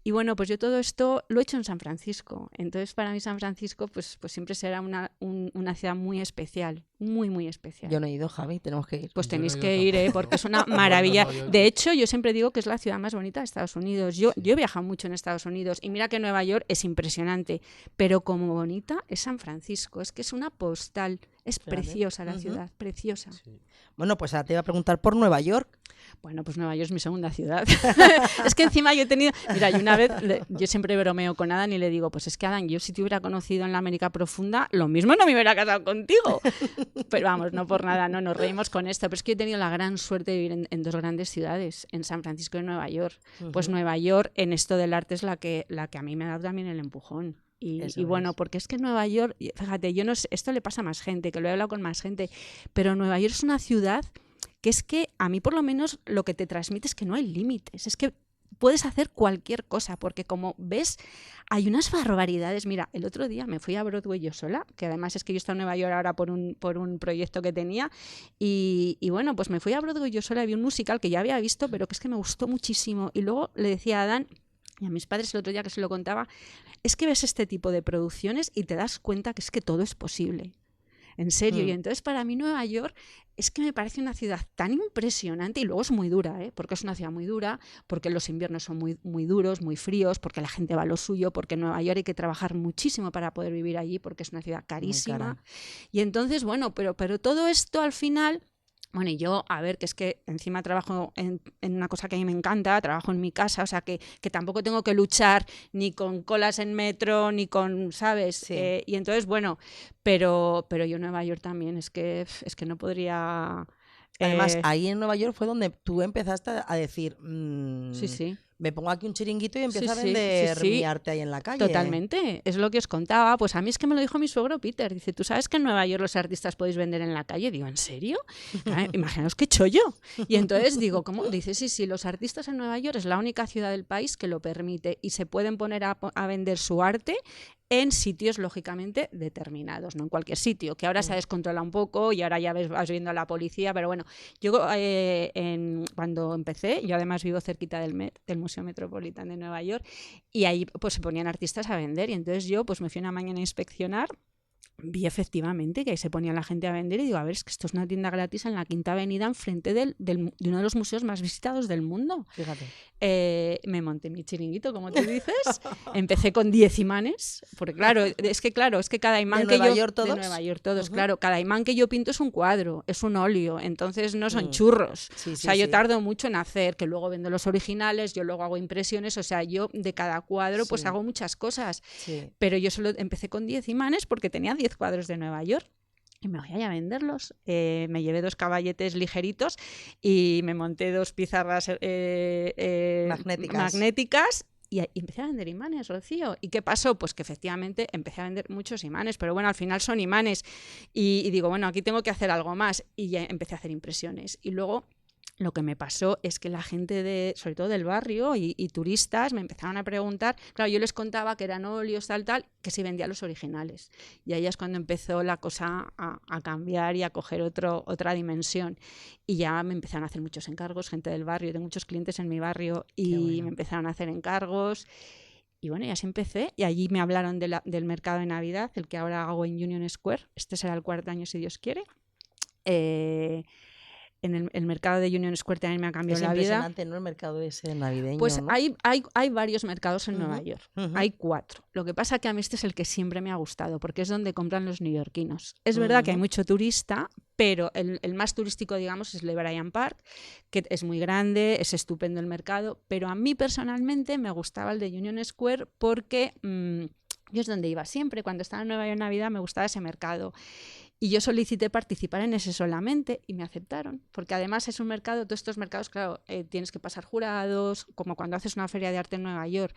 Y bueno, pues yo todo esto lo he hecho en San Francisco. Entonces, para mí San Francisco pues siempre será una ciudad muy especial, muy, muy especial. Yo no he ido, Javi, tenemos que ir. Pues tenéis que ir, porque es una maravilla. De hecho, yo siempre digo que es la ciudad más bonita de Estados Unidos. Yo he viajado mucho en Estados Unidos y mira que Nueva York es impresionante, pero como bonita es San Francisco. Es que es una postal. Es preciosa la ciudad, preciosa. Sí. Bueno, pues ahora te iba a preguntar por Nueva York. Bueno, pues Nueva York es mi segunda ciudad. Es que encima yo he tenido... Mira, y una vez, yo siempre bromeo con Adán y le digo, pues es que Adán, yo si te hubiera conocido en la América profunda, lo mismo no me hubiera casado contigo. Pero vamos, no por nada, no nos reímos con esto. Pero es que he tenido la gran suerte de vivir en 2 grandes ciudades, en San Francisco y en Nueva York. Pues Nueva York, en esto del arte, es la que a mí me ha dado también el empujón. Y bueno, porque es que Nueva York, fíjate, yo no sé, esto le pasa a más gente, que lo he hablado con más gente, pero Nueva York es una ciudad que es que a mí por lo menos lo que te transmite es que no hay límites, es que puedes hacer cualquier cosa, porque como ves, hay unas barbaridades. Mira, el otro día me fui a Broadway yo sola, que además es que yo estoy en Nueva York ahora por un proyecto que tenía, y bueno, pues me fui a Broadway yo sola y vi un musical que ya había visto, pero que es que me gustó muchísimo. Y luego le decía a Adán y a mis padres el otro día que se lo contaba, es que ves este tipo de producciones y te das cuenta que es que todo es posible. En serio. Y entonces para mí Nueva York es que me parece una ciudad tan impresionante, y luego es muy dura, porque es una ciudad muy dura, porque los inviernos son muy, muy duros, muy fríos, porque la gente va a lo suyo, porque en Nueva York hay que trabajar muchísimo para poder vivir allí, porque es una ciudad carísima. Y entonces, bueno, pero todo esto al final... Bueno, y yo, a ver, que es que encima trabajo en una cosa que a mí me encanta, trabajo en mi casa, o sea, que tampoco tengo que luchar ni con colas en metro, ni con, ¿sabes? Sí. Y entonces, bueno, pero yo en Nueva York también, es que no podría... Además, ahí en Nueva York fue donde tú empezaste a decir... sí. Me pongo aquí un chiringuito y empiezo a vender mi arte ahí en la calle. Totalmente, es lo que os contaba. Pues a mí es que me lo dijo mi suegro Peter. Dice, ¿tú sabes que en Nueva York los artistas podéis vender en la calle? Digo, ¿en serio? Imaginaos qué chollo. Y entonces digo, ¿cómo? Dice, sí, los artistas en Nueva York es la única ciudad del país que lo permite y se pueden poner a vender su arte en sitios lógicamente determinados, no en cualquier sitio, que ahora se ha descontrolado un poco y ahora ya vas viendo a la policía, pero bueno, yo cuando empecé, yo además vivo cerquita del Museo Metropolitano de Nueva York, y ahí pues se ponían artistas a vender, y entonces yo pues me fui una mañana a inspeccionar, vi efectivamente que ahí se ponía la gente a vender y digo, a ver, es que esto es una tienda gratis en la Quinta Avenida enfrente de uno de los museos más visitados del mundo. Fíjate. Me monté mi chiringuito, como tú dices, empecé con 10 imanes, porque claro, es que cada imán ¿De Nueva York todos? De Nueva York todos, claro, cada imán que yo pinto es un cuadro, es un óleo, entonces no son churros, yo tardo mucho en hacer, que luego vendo los originales, yo luego hago impresiones, o sea, yo de cada cuadro pues hago muchas cosas, pero yo solo empecé con 10 imanes porque tenía 10 cuadros de Nueva York. Y me voy a venderlos. Me llevé 2 caballetes ligeritos y me monté 2 pizarras magnéticas y empecé a vender imanes, Rocío. ¿Y qué pasó? Pues que efectivamente empecé a vender muchos imanes, pero bueno, al final son imanes. Y digo, bueno, aquí tengo que hacer algo más. Y ya empecé a hacer impresiones. Y luego lo que me pasó es que la gente, sobre todo del barrio y turistas, me empezaron a preguntar, claro, yo les contaba que eran óleos, tal, que si vendía los originales. Y ahí es cuando empezó la cosa a cambiar y a coger otra dimensión. Y ya me empezaron a hacer muchos encargos, gente del barrio, tengo muchos clientes en mi barrio y me empezaron a hacer encargos. Y bueno, ya se empecé, y allí me hablaron del mercado de Navidad, el que ahora hago en Union Square. Este será el 4º año, si Dios quiere. En el mercado de Union Square también me ha cambiado la vida. Es impresionante, ¿no? El mercado ese navideño. Pues ¿no? hay varios mercados en Nueva York. Hay 4. Lo que pasa que a mí este es el que siempre me ha gustado, porque es donde compran los neoyorquinos. Es verdad que hay mucho turista, pero el más turístico, digamos, es el de Bryant Park, que es muy grande, es estupendo el mercado, pero a mí personalmente me gustaba el de Union Square porque yo es donde iba siempre. Cuando estaba en Nueva York en Navidad me gustaba ese mercado. Y yo solicité participar en ese solamente y me aceptaron, porque además es un mercado, todos estos mercados, claro, tienes que pasar jurados, como cuando haces una feria de arte en Nueva York.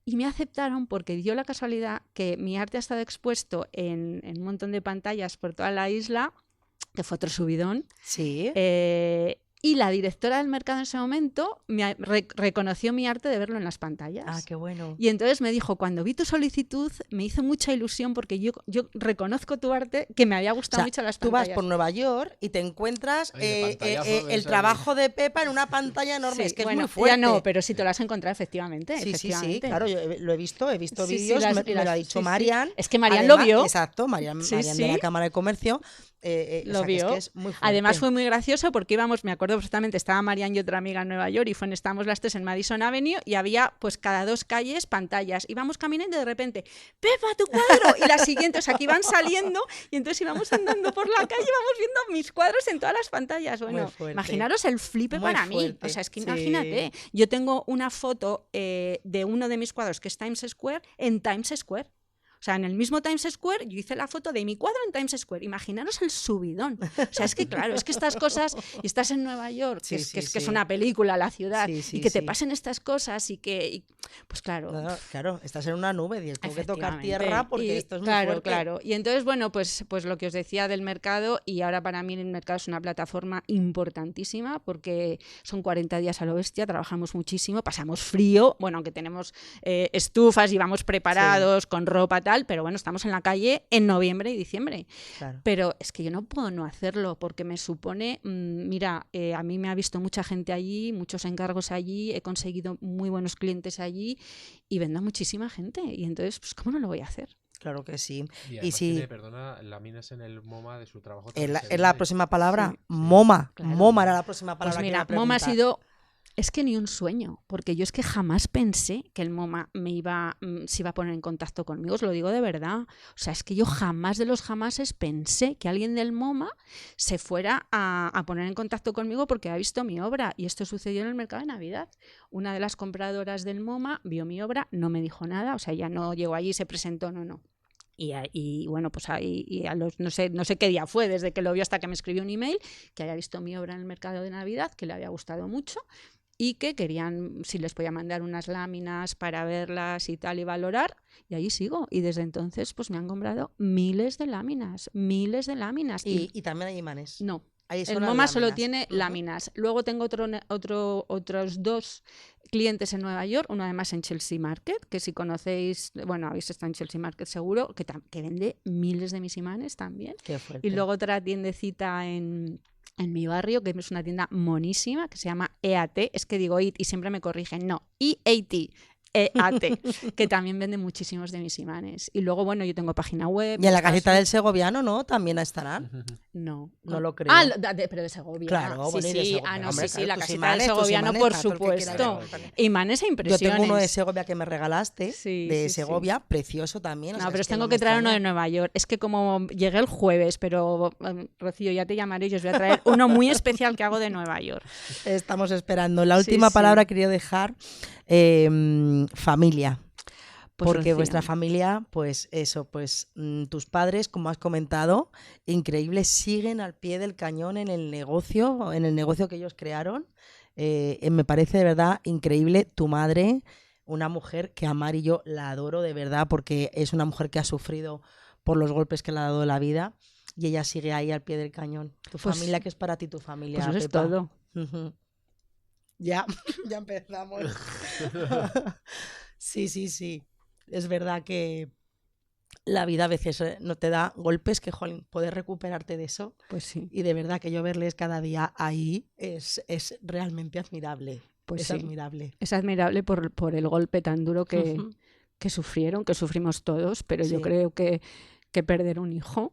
Y me aceptaron porque dio la casualidad que mi arte ha estado expuesto en un montón de pantallas por toda la isla, que fue otro subidón. Sí. Y la directora del mercado en ese momento me reconoció mi arte de verlo en las pantallas. Ah, qué bueno. Y entonces me dijo, cuando vi tu solicitud, me hizo mucha ilusión porque yo reconozco tu arte, que me había gustado mucho las pantallas. Tú vas por Nueva York y te encuentras el trabajo de Pepa en una pantalla enorme. Sí, es que bueno, es muy fuerte. Ya no, pero sí te lo has encontrado efectivamente. Sí, claro, yo lo he visto vídeos, me lo ha dicho sí, Marian. Es que Marian lo vio. Exacto, Marian de la Cámara de Comercio. Lo vio. Es que es muy fuerte. Además fue muy gracioso porque íbamos, me acuerdo perfectamente, estaba Marian y otra amiga en Nueva York y estábamos las 3 en Madison Avenue y había pues cada 2 calles pantallas. Íbamos caminando y de repente, ¡Pepa, tu cuadro! Y las siguientes, aquí iban saliendo y entonces íbamos andando por la calle y íbamos viendo mis cuadros en todas las pantallas. Bueno, imaginaros el flipe muy para mí. O sea, es que imagínate, yo tengo una foto de uno de mis cuadros que es Times Square en Times Square. O sea, en el mismo Times Square yo hice la foto de mi cuadro en Times Square. Imaginaros el subidón. O sea, es que claro, es que estas cosas, y estás en Nueva York, que es una película, la ciudad, y que te pasen estas cosas pues claro. Claro, estás en una nube y tengo que tocar tierra porque esto es muy fuerte. Claro. Y entonces, bueno, pues lo que os decía del mercado, y ahora para mí el mercado es una plataforma importantísima porque son 40 días a lo bestia, trabajamos muchísimo, pasamos frío, bueno, aunque tenemos estufas y vamos preparados con ropa, tal, pero bueno, estamos en la calle en noviembre y diciembre. Claro. Pero es que yo no puedo no hacerlo porque me supone, mira, a mí me ha visto mucha gente allí, muchos encargos allí, he conseguido muy buenos clientes allí y vendo a muchísima gente. Y entonces, pues, ¿cómo no lo voy a hacer? Claro que sí. Y si perdona, láminas en el MoMA de su trabajo. ¿Es la próxima palabra? Sí. MoMA. Claro. MoMA era la próxima palabra. Pues mira, MoMA ha sido... Es que ni un sueño, porque yo es que jamás pensé que el MoMA se iba a poner en contacto conmigo, os lo digo de verdad. O sea, es que yo jamás de los jamases pensé que alguien del MoMA se fuera a poner en contacto conmigo porque ha visto mi obra. Y esto sucedió en el mercado de Navidad. Una de las compradoras del MoMA vio mi obra, no me dijo nada, o sea, ya no llegó allí, se presentó, no. Y bueno, pues ahí no sé qué día fue, desde que lo vio hasta que me escribió un email, que había visto mi obra en el mercado de Navidad, que le había gustado mucho y que querían, si les podía mandar unas láminas para verlas y tal y valorar, y ahí sigo. Y desde entonces pues me han comprado miles de láminas. ¿Y también hay imanes? No. El MoMA solo tiene láminas. Luego tengo otros 2 clientes en Nueva York, uno además en Chelsea Market, que si conocéis, bueno, habéis estado en Chelsea Market seguro, que vende miles de mis imanes también. Qué fuerte. Y luego otra tiendecita en mi barrio, que es una tienda monísima, que se llama EAT, es que digo IT y siempre me corrigen, no, EAT, que también vende muchísimos de mis imanes. Y luego, bueno, yo tengo página web. Y en la casita del Segoviano, ¿no? También estarán. No lo creo. Pero de Segovia. Claro, sí, bueno, sí. Hombre, sí, la casita imanes, del Segoviano, imanes, por claro, supuesto. Imanes e impresiones. Yo tengo uno de Segovia que me regalaste, de Segovia, precioso también. No, pero tengo que traer uno de Nueva York. Es que como llegué el jueves, pero Rocío, ya te llamaré y os voy a traer uno muy especial que hago de Nueva York. Estamos esperando. La última palabra quería dejar, familia. Pues, porque Rocío, vuestra familia, pues eso, pues tus padres, como has comentado, increíble, siguen al pie del cañón en el negocio que ellos crearon. Me parece de verdad increíble. Tu madre, una mujer que amar, y yo la adoro de verdad porque es una mujer que ha sufrido por los golpes que le ha dado la vida y ella sigue ahí al pie del cañón. Tu Pues- familia, ¿qué es para ti tu familia, pues eso es Pepa? todo. Ujú. Ya, ya empezamos. Sí, sí, sí. Es verdad que la vida a veces no te da golpes que, jolín, puedes recuperarte de eso. Pues sí, Y de verdad que yo verles cada día ahí es realmente admirable. pues Es sí. admirable. Es admirable por el golpe tan duro Ujú. que sufrieron, que sufrimos todos, pero yo Sí. creo que perder un hijo,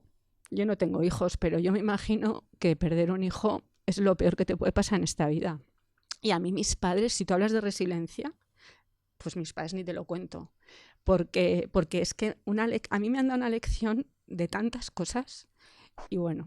yo no tengo hijos, pero yo me imagino que perder un hijo es lo peor que te puede pasar en esta vida. Y a mí mis padres, si tú hablas de resiliencia, pues mis padres ni te lo cuento, porque es que a mí me han dado una lección de tantas cosas y bueno,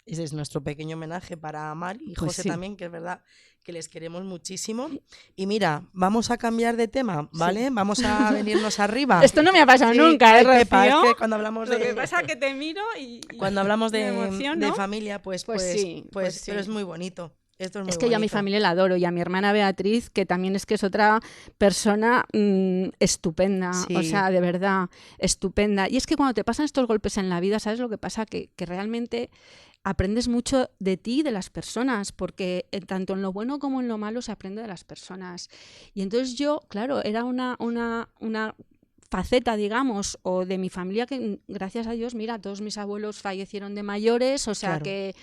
Ese es nuestro pequeño homenaje para Mar y Pues José sí. también, que es verdad que les queremos muchísimo. Y mira, vamos a cambiar de tema, ¿vale? Vamos a venirnos arriba. esto no me ha pasado Sí, nunca, ay, Rocío? Pepa, es que cuando hablamos Lo que de... pasa es que te miro y Cuando hablamos me de emociono. familia, pues sí, pero es muy bonito. Esto es muy Es que yo a mi bonito. familia la adoro y a mi hermana Beatriz, que también es que es otra persona estupenda, Sí. o sea, de verdad, estupenda. Y es que cuando te pasan estos golpes en la vida, ¿sabes lo que pasa? Que realmente aprendes mucho de ti y de las personas, porque tanto en lo bueno como en lo malo se aprende de las personas. Y entonces yo, claro, era una faceta, digamos, o de mi familia que, gracias a Dios, mira, todos mis abuelos fallecieron de mayores, o sea Claro. que...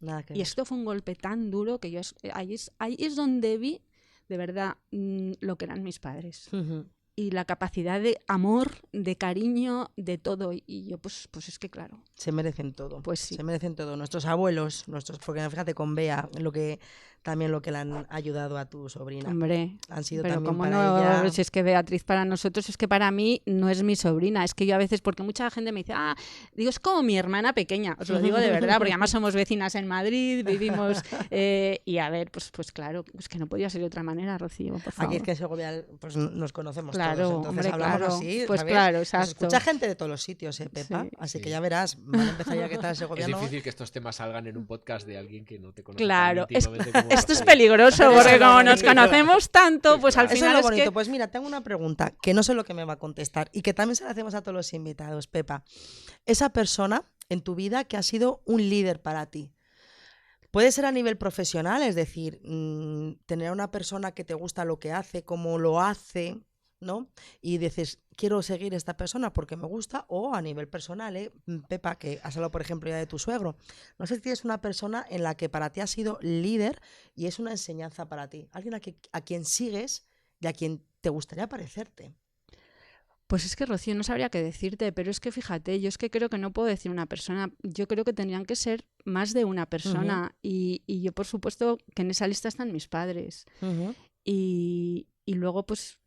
Nada que Y ver. esto fue un golpe tan duro que yo ahí es donde vi de verdad lo que eran mis padres. Ujú. Y la capacidad de amor, de cariño, de todo. Y yo, pues es que claro, Se merecen todo. pues sí. Se merecen todo. Nuestros abuelos, porque fíjate con Bea, también lo que le han ayudado a tu sobrina. Hombre, Han sido pero también como para no, ella. si es que Beatriz para nosotros, es que para mí no es mi sobrina, es que yo a veces, porque mucha gente me dice, digo, es como mi hermana pequeña, os lo digo de verdad, porque además somos vecinas en Madrid, vivimos, y a ver, pues claro, es que no podía ser de otra manera, Rocío, por favor. Aquí es que en Segovia pues nos conocemos Claro, todos, entonces hombre, hablamos claro. así, Pues ¿sabes? claro, Nos exacto. escucha gente de todos los sitios, Pepa, Sí. así que Sí. ya verás, van a empezar ya que tal Es segoviano. difícil que estos temas salgan en un podcast de alguien que no te conoce Claro, tan íntimamente como esto es Rocío. peligroso, Eso porque es lo como nos bonito. conocemos tanto, pues al Eso es final lo es bonito. que... Pues mira, tengo una pregunta que no sé lo que me va a contestar y que también se la hacemos a todos los invitados, Pepa. Esa persona en tu vida que ha sido un líder para ti. Puede ser a nivel profesional, es decir, tener a una persona que te gusta lo que hace, cómo lo hace, ¿no? Y dices, quiero seguir esta persona porque me gusta, o a nivel personal, Pepa, que has hablado, por ejemplo, ya de tu suegro. No sé si tienes una persona en la que para ti ha sido líder y es una enseñanza para ti. Alguien a quien sigues y a quien te gustaría parecerte. Pues es que, Rocío, no sabría qué decirte, pero es que fíjate, yo es que creo que no puedo decir una persona, yo creo que tendrían que ser más de una persona y yo, por supuesto, que en esa lista están mis padres. Y luego, pues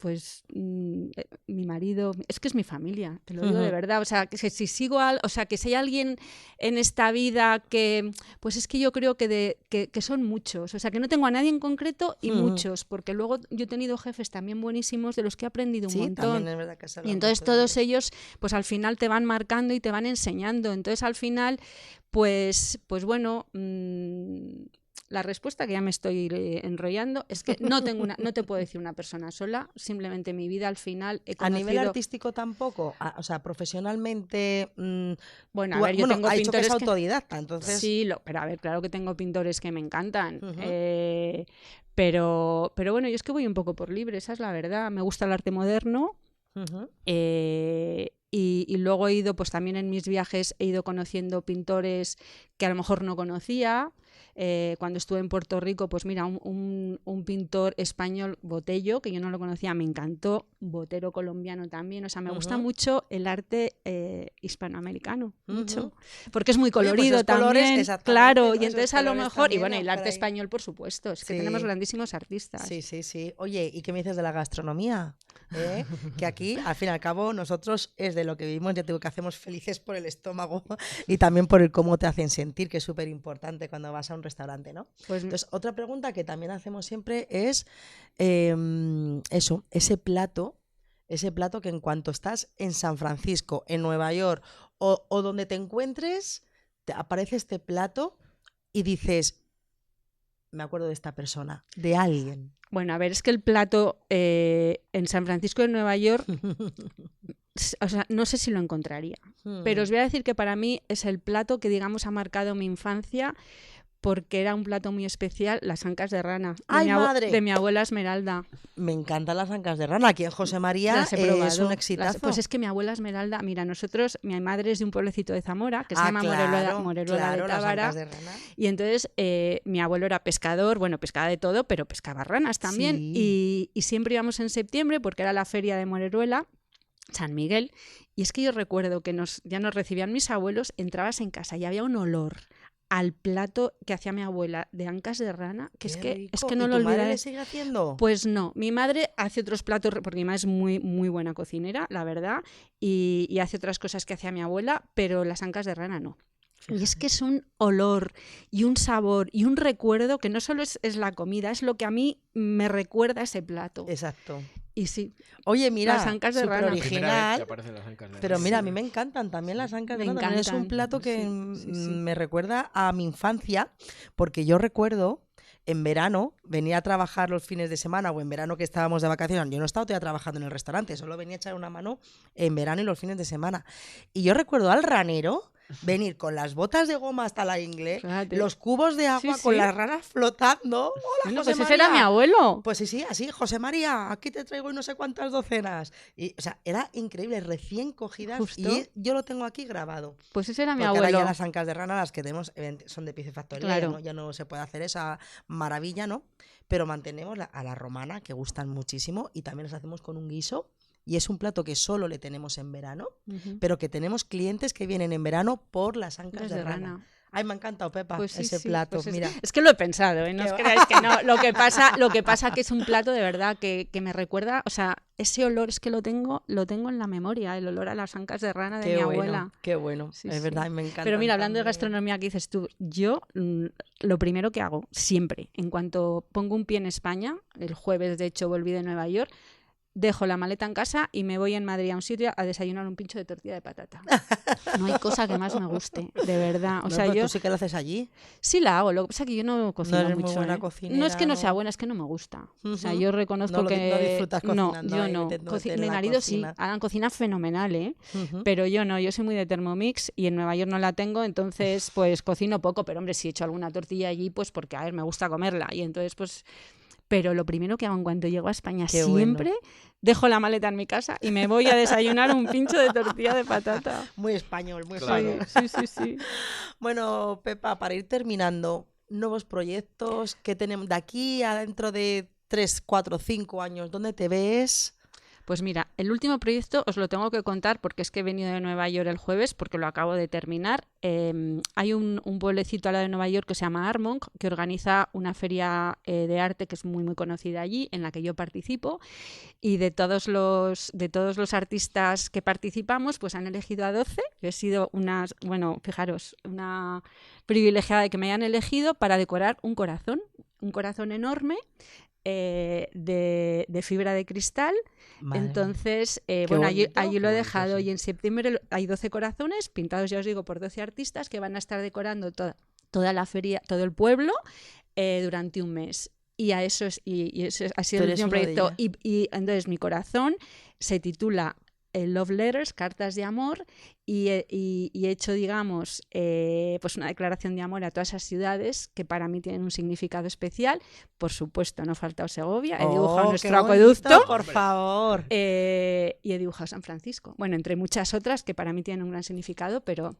mi marido, es que es mi familia, te lo digo de verdad. O sea, que si sigo o sea, que si hay alguien en esta vida que, pues es que yo creo que son muchos. O sea, que no tengo a nadie en concreto y muchos, porque luego yo he tenido jefes también buenísimos de los que he aprendido un Sí, montón. también es verdad que has hablado Y entonces mucho de todos ellos. ellos, pues al final te van marcando y te van enseñando. Entonces al final, pues bueno, la respuesta, que ya me estoy enrollando, es que no te puedo decir una persona sola, simplemente mi vida al final he A conocido... nivel artístico tampoco, o sea, profesionalmente. Bueno, a ver, yo tengo ha dicho que pintores es autodidacta, entonces. Sí, pero a ver, claro que tengo pintores que me encantan. Ujú. Pero bueno, yo es que voy un poco por libre, esa es la verdad. Me gusta el arte moderno. Ujú. Y luego he ido, pues también en mis viajes he ido conociendo pintores que a lo mejor no conocía. Cuando estuve en Puerto Rico, pues mira, un pintor español, Botello, que yo no lo conocía, me encantó. Botero colombiano también. O sea, me gusta mucho el arte hispanoamericano, mucho. Porque es muy Oye, pues colorido esos colores, también, exactamente, claro. ¿no? Y Esos entonces a lo colores mejor, y también bueno, van el por arte ahí. español, por supuesto, es que Sí. tenemos grandísimos artistas. Sí, sí, sí. Oye, ¿y qué me dices de la gastronomía? Que aquí, al fin y al cabo, nosotros es de lo que vivimos, ya te digo que hacemos felices por el estómago y también por el cómo te hacen sentir, que es súper importante cuando vas a un restaurante, ¿no? Pues Entonces, otra pregunta que también hacemos siempre es eso, ese plato Ese plato que en cuanto estás en San Francisco, en Nueva York o donde te encuentres, te aparece este plato y dices, me acuerdo de esta persona, de alguien. Bueno, a ver, es que el plato en San Francisco de Nueva York, o sea, no sé si lo encontraría, pero os voy a decir que para mí es el plato que, digamos, ha marcado mi infancia, porque era un plato muy especial, las ancas de rana, de mi abuela Esmeralda. Me encantan las ancas de rana. Aquí en José María es un exitazo. Pues es que mi abuela Esmeralda, mira, nosotros, mi madre es de un pueblecito de Zamora, que se llama Moreruela de Tábara, y entonces mi abuelo era pescador, bueno, pescaba de todo, pero pescaba ranas también, sí. y siempre íbamos en septiembre, porque era la feria de Moreruela, San Miguel, y es que yo recuerdo que ya nos recibían mis abuelos, entrabas en casa y había un olor al plato que hacía mi abuela de ancas de rana, que es que no lo olvidaré. ¿Y tu madre le sigue haciendo? Pues no, mi madre hace otros platos, porque mi madre es muy, muy buena cocinera, la verdad, y hace otras cosas que hacía mi abuela, pero las ancas de rana no. Fíjate. Y es que es un olor y un sabor y un recuerdo que no solo es la comida, es lo que a mí me recuerda a ese plato. Exacto. Y sí. Oye, mira, las ancas de rana. Original, las ancas de pero rana. mira, a mí me encantan también las ancas de rana. Es un plato que me recuerda a mi infancia, porque yo recuerdo en verano venir a trabajar los fines de semana o en verano que estábamos de vacaciones. Yo no estaba todavía trabajando en el restaurante, solo venía a echar una mano en verano y los fines de semana. Y yo recuerdo al ranero venir con las botas de goma hasta la ingle, los cubos de agua con las ranas flotando. Hola, bueno, José pues María. Ese era mi abuelo. Pues sí, así, José María, aquí te traigo y no sé cuántas docenas. Y, o sea, era increíble, recién cogidas. Justo. Y yo lo tengo aquí grabado. Pues ese era mi abuelo. Porque ahora ya las ancas de rana, las que tenemos, son de piscifactoría, claro. ¿no? Ya no se puede hacer esa maravilla, ¿no? Pero mantenemos a la romana, que gustan muchísimo, y también las hacemos con un guiso. Y es un plato que solo le tenemos en verano, pero que tenemos clientes que vienen en verano por las ancas de rana. Ay, me ha encantado, Pepa, pues ese plato. Pues mira. Es que lo he pensado, ¿eh? No os creáis que no. Lo que pasa que es un plato de verdad que me recuerda, o sea, ese olor es que lo tengo en la memoria, el olor a las ancas de rana de mi abuela. Qué bueno, es verdad, me encanta. Pero mira, hablando de gastronomía que dices tú, yo lo primero que hago siempre, en cuanto pongo un pie en España, el jueves de hecho volví de Nueva York, dejo la maleta en casa y me voy en Madrid a un sitio a desayunar un pincho de tortilla de patata. No hay cosa que más me guste, de verdad. O sea, yo... ¿Tú sí que lo haces allí? Sí la hago, lo que pasa es que yo no cocino no mucho. Muy buena cocinera, no es que no sea buena, es que no me gusta. O sea, yo reconozco que... No disfrutas cocinando. No, yo no. Mi marido sí, hagan cocina fenomenal, ¿eh? Pero yo no, yo soy muy de Thermomix y en Nueva York no la tengo, entonces pues cocino poco, pero hombre, si he hecho alguna tortilla allí, pues porque, a ver, me gusta comerla. Y entonces pues... Pero lo primero que hago en cuanto llego a España siempre, dejo la maleta en mi casa y me voy a desayunar un pincho de tortilla de patata. Muy español, muy claro. español. Sí. Bueno, Pepa, para ir terminando, nuevos proyectos que tenemos de aquí a dentro de 3, 4, 5 años, ¿dónde te ves? Pues mira, el último proyecto os lo tengo que contar porque es que he venido de Nueva York el jueves porque lo acabo de terminar. Hay un pueblecito al lado de Nueva York que se llama Armonk, que organiza una feria de arte que es muy muy conocida allí, en la que yo participo, y de todos los artistas que participamos, pues han elegido a 12. Yo he sido una privilegiada de que me hayan elegido para decorar un corazón enorme de fibra de cristal. Madre. Entonces, allí lo he dejado, y en septiembre hay 12 corazones pintados, ya os digo, por 12 artistas que van a estar decorando toda la feria, todo el pueblo, durante un mes. Y eso ha sido el último proyecto. Y entonces mi corazón se titula Love Letters, cartas de amor, y he hecho, digamos, pues una declaración de amor a todas esas ciudades que para mí tienen un significado especial. Por supuesto, no ha faltado Segovia, he dibujado nuestro acueducto, por favor. Y he dibujado San Francisco. Bueno, entre muchas otras que para mí tienen un gran significado, pero...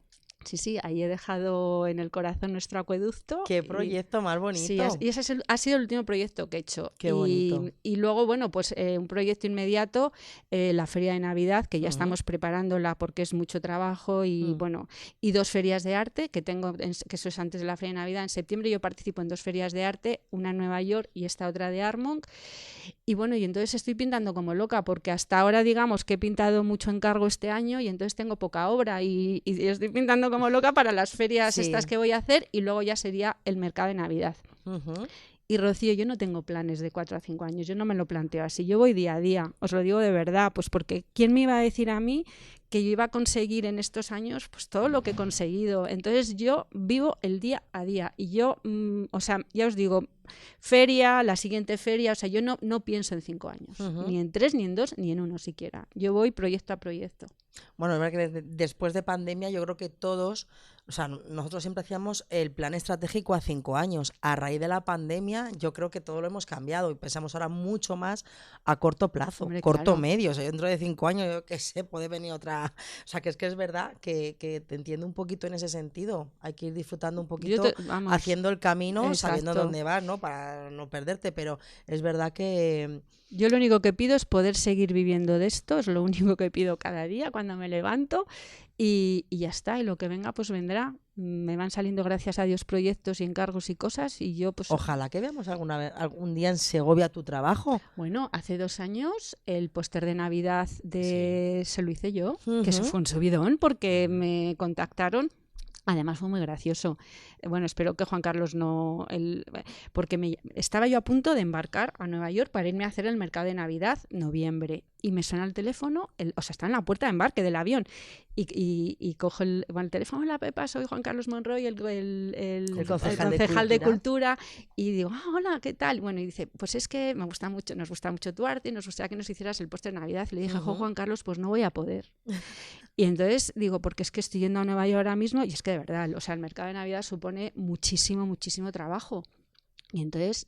Sí, ahí he dejado en el corazón nuestro acueducto. ¡Qué proyecto más bonito! Sí, y ese ha sido el último proyecto que he hecho. ¡Qué bonito! Y luego, bueno, pues un proyecto inmediato, la Feria de Navidad, que ya estamos preparándola porque es mucho trabajo, y bueno, y 2 ferias de arte que tengo, que eso es antes de la Feria de Navidad. En septiembre yo participo en 2 ferias de arte, una en Nueva York y esta otra de Armonk. Y bueno, y entonces estoy pintando como loca, porque hasta ahora digamos que he pintado mucho encargo este año y entonces tengo poca obra, y estoy pintando como loca para las ferias estas que voy a hacer, y luego ya sería el mercado de Navidad. Y Rocío, yo no tengo planes de 4 a 5 años, yo no me lo planteo así, yo voy día a día, os lo digo de verdad, pues porque ¿quién me iba a decir a mí que yo iba a conseguir en estos años pues todo lo que he conseguido? Entonces yo vivo el día a día y yo, o sea, ya os digo, feria, la siguiente feria, o sea, yo no pienso en 5 años, ni en 3, ni en 2, ni en 1 siquiera. Yo voy proyecto a proyecto. Bueno, es verdad que después de pandemia yo creo que todos, o sea, nosotros siempre hacíamos el plan estratégico a 5 años. A raíz de la pandemia yo creo que todo lo hemos cambiado y pensamos ahora mucho más a corto plazo, Hombre, corto claro. medio. O sea, dentro de 5 años yo qué sé, puede venir otra... O sea, que es verdad que te entiendo un poquito en ese sentido. Hay que ir disfrutando un poquito, Vamos, haciendo el camino, sabiendo exacto. dónde vas, ¿no? Para no perderte, pero es verdad que... Yo lo único que pido es poder seguir viviendo de esto, es lo único que pido cada día cuando me levanto y ya está, y lo que venga pues vendrá. Me van saliendo gracias a Dios proyectos y encargos y cosas y yo pues... Ojalá que veamos algún día en Segovia tu trabajo. Bueno, hace 2 años el póster de Navidad se lo hice yo, que eso fue un subidón porque me contactaron. Además fue muy gracioso. Bueno, espero que Juan Carlos no... porque estaba yo a punto de embarcar a Nueva York para irme a hacer el mercado de Navidad, noviembre. Y me suena el teléfono, o sea, está en la puerta de embarque del avión. Y cojo el teléfono, hola Pepa, soy Juan Carlos Monroy, el concejal de Cultura. Y digo, hola, ¿qué tal? Bueno, y dice, pues es que nos gusta mucho tu arte y nos gustaría que nos hicieras el póster de Navidad. Y le dije, Juan Carlos, pues no voy a poder. Y entonces digo, porque es que estoy yendo a Nueva York ahora mismo y es que de verdad, o sea, el mercado de Navidad supone muchísimo, muchísimo trabajo. Y entonces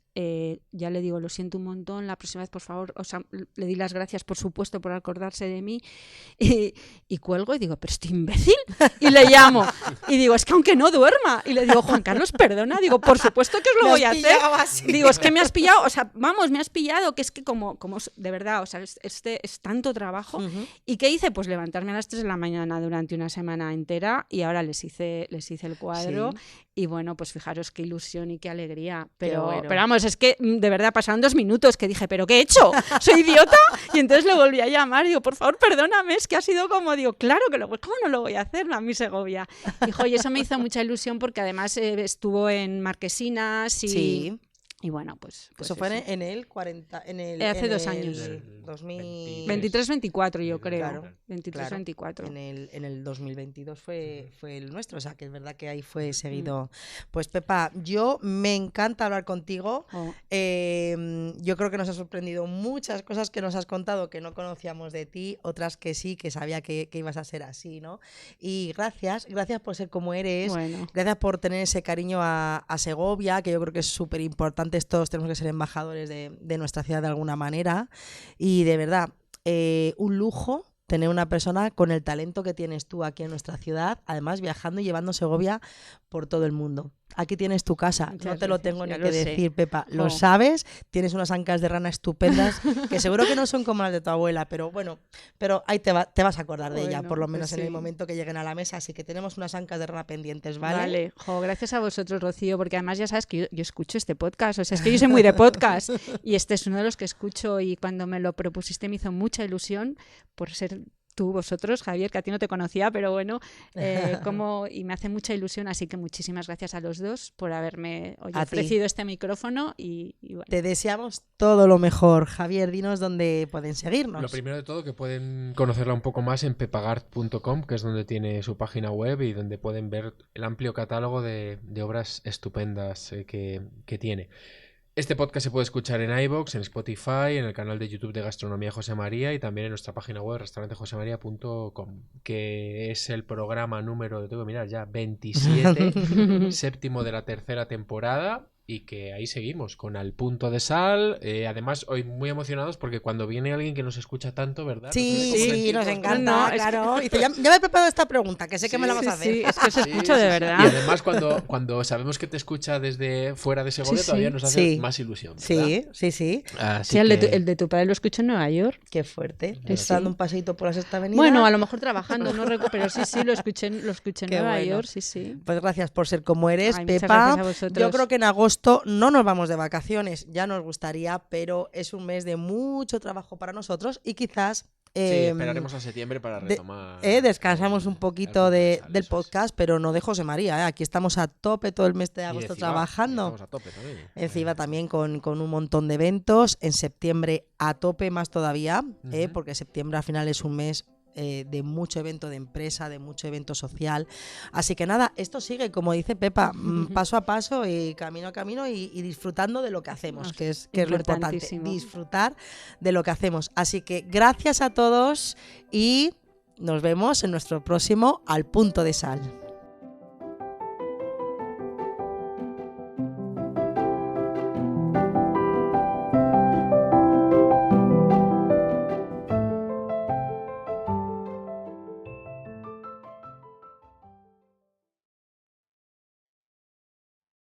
ya le digo, lo siento un montón, la próxima vez, por favor, o sea, le di las gracias, por supuesto, por acordarse de mí y cuelgo y digo, pero estoy imbécil. Y le llamo y digo, es que aunque no duerma. Y le digo, Juan Carlos, perdona, digo, por supuesto que os lo voy a hacer. Así. Digo, es que me has pillado, o sea, vamos, me has pillado, que es que como de verdad, o sea, es tanto trabajo. ¿Y qué hice? Pues levantarme a las 3 de la mañana durante una semana entera y ahora les hice el cuadro. Sí. Y bueno, pues fijaros qué ilusión y qué alegría. Pero bueno. vamos, es que de verdad pasaron 2 minutos que dije, ¿pero qué he hecho? ¿Soy idiota? Y entonces le volví a llamar y digo, por favor, perdóname, es que ha sido como, digo, claro que ¿cómo no lo voy a hacer a mi Segovia? Y eso me hizo mucha ilusión porque además estuvo en Marquesinas y... Sí. Y bueno, pues eso fue en el 40... hace 2 años. 23-24 yo creo. Claro, 23-24. En el 2022 fue el nuestro, o sea que es verdad que ahí fue seguido. Pues Pepa, yo me encanta hablar contigo. Yo creo que nos ha sorprendido muchas cosas que nos has contado que no conocíamos de ti, otras que sí, que sabía que ibas a ser así, ¿no? Y gracias por ser como eres, gracias por tener ese cariño a Segovia, que yo creo que es súper importante. Todos tenemos que ser embajadores de nuestra ciudad de alguna manera y de verdad un lujo tener una persona con el talento que tienes tú aquí en nuestra ciudad, además viajando y llevando Segovia por todo el mundo. Aquí tienes tu casa, no te lo tengo ni que decir, Pepa, lo sabes, tienes unas ancas de rana estupendas que seguro que no son como las de tu abuela, pero bueno, pero ahí te vas a acordar de ella, por lo menos en el momento que lleguen a la mesa, así que tenemos unas ancas de rana pendientes, ¿vale? Vale, gracias a vosotros, Rocío, porque además ya sabes que yo escucho este podcast, o sea, es que yo soy muy de podcast y este es uno de los que escucho y cuando me lo propusiste me hizo mucha ilusión por ser vosotros, Javier, que a ti no te conocía, pero bueno, y me hace mucha ilusión, así que muchísimas gracias a los dos por haberme ofrecido este micrófono y bueno. Te deseamos todo lo mejor. Javier, dinos dónde pueden seguirnos. Lo primero de todo, que pueden conocerla un poco más en pepagart.com, que es donde tiene su página web y donde pueden ver el amplio catálogo de obras estupendas que tiene. Este podcast se puede escuchar en iVoox, en Spotify, en el canal de YouTube de Gastronomía José María y también en nuestra página web restaurantejosemaria.com, que es el programa número, tengo que mirar ya, 27, séptimo de la 3ª temporada. Y que ahí seguimos, con Al Punto de Sal. Además, hoy muy emocionados porque cuando viene alguien que nos escucha tanto, ¿verdad? Sí, nos encanta, claro. Dice, ya me he preparado esta pregunta, que sé que me la vas a hacer. Sí, es que os escucho de verdad. Y además, cuando sabemos que te escucha desde fuera de Segovia, todavía nos hace más ilusión, ¿verdad? Sí. Así el de tu padre lo escucho en Nueva York. Qué fuerte. Está dando un paseíto por la Sexta Avenida. Bueno, a lo mejor trabajando, no pero sí, lo escuché en Nueva York, sí. Pues gracias por ser como eres, Ay, Pepa. gracias a vosotros. Yo creo que en agosto no nos vamos de vacaciones, ya nos gustaría, pero es un mes de mucho trabajo para nosotros y quizás Sí, esperaremos a septiembre para retomar. Descansamos un poquito del podcast, pero no de José María. Aquí estamos a tope todo el mes de agosto trabajando. Estamos a tope también. Encima también con un montón de eventos. En septiembre a tope más todavía, porque septiembre al final es un mes de mucho evento de empresa, de mucho evento social. Así que nada, esto sigue, como dice Pepa, paso a paso y camino a camino y disfrutando de lo que hacemos, que es lo importante, disfrutar de lo que hacemos. Así que gracias a todos y nos vemos en nuestro próximo Al Punto de Sal.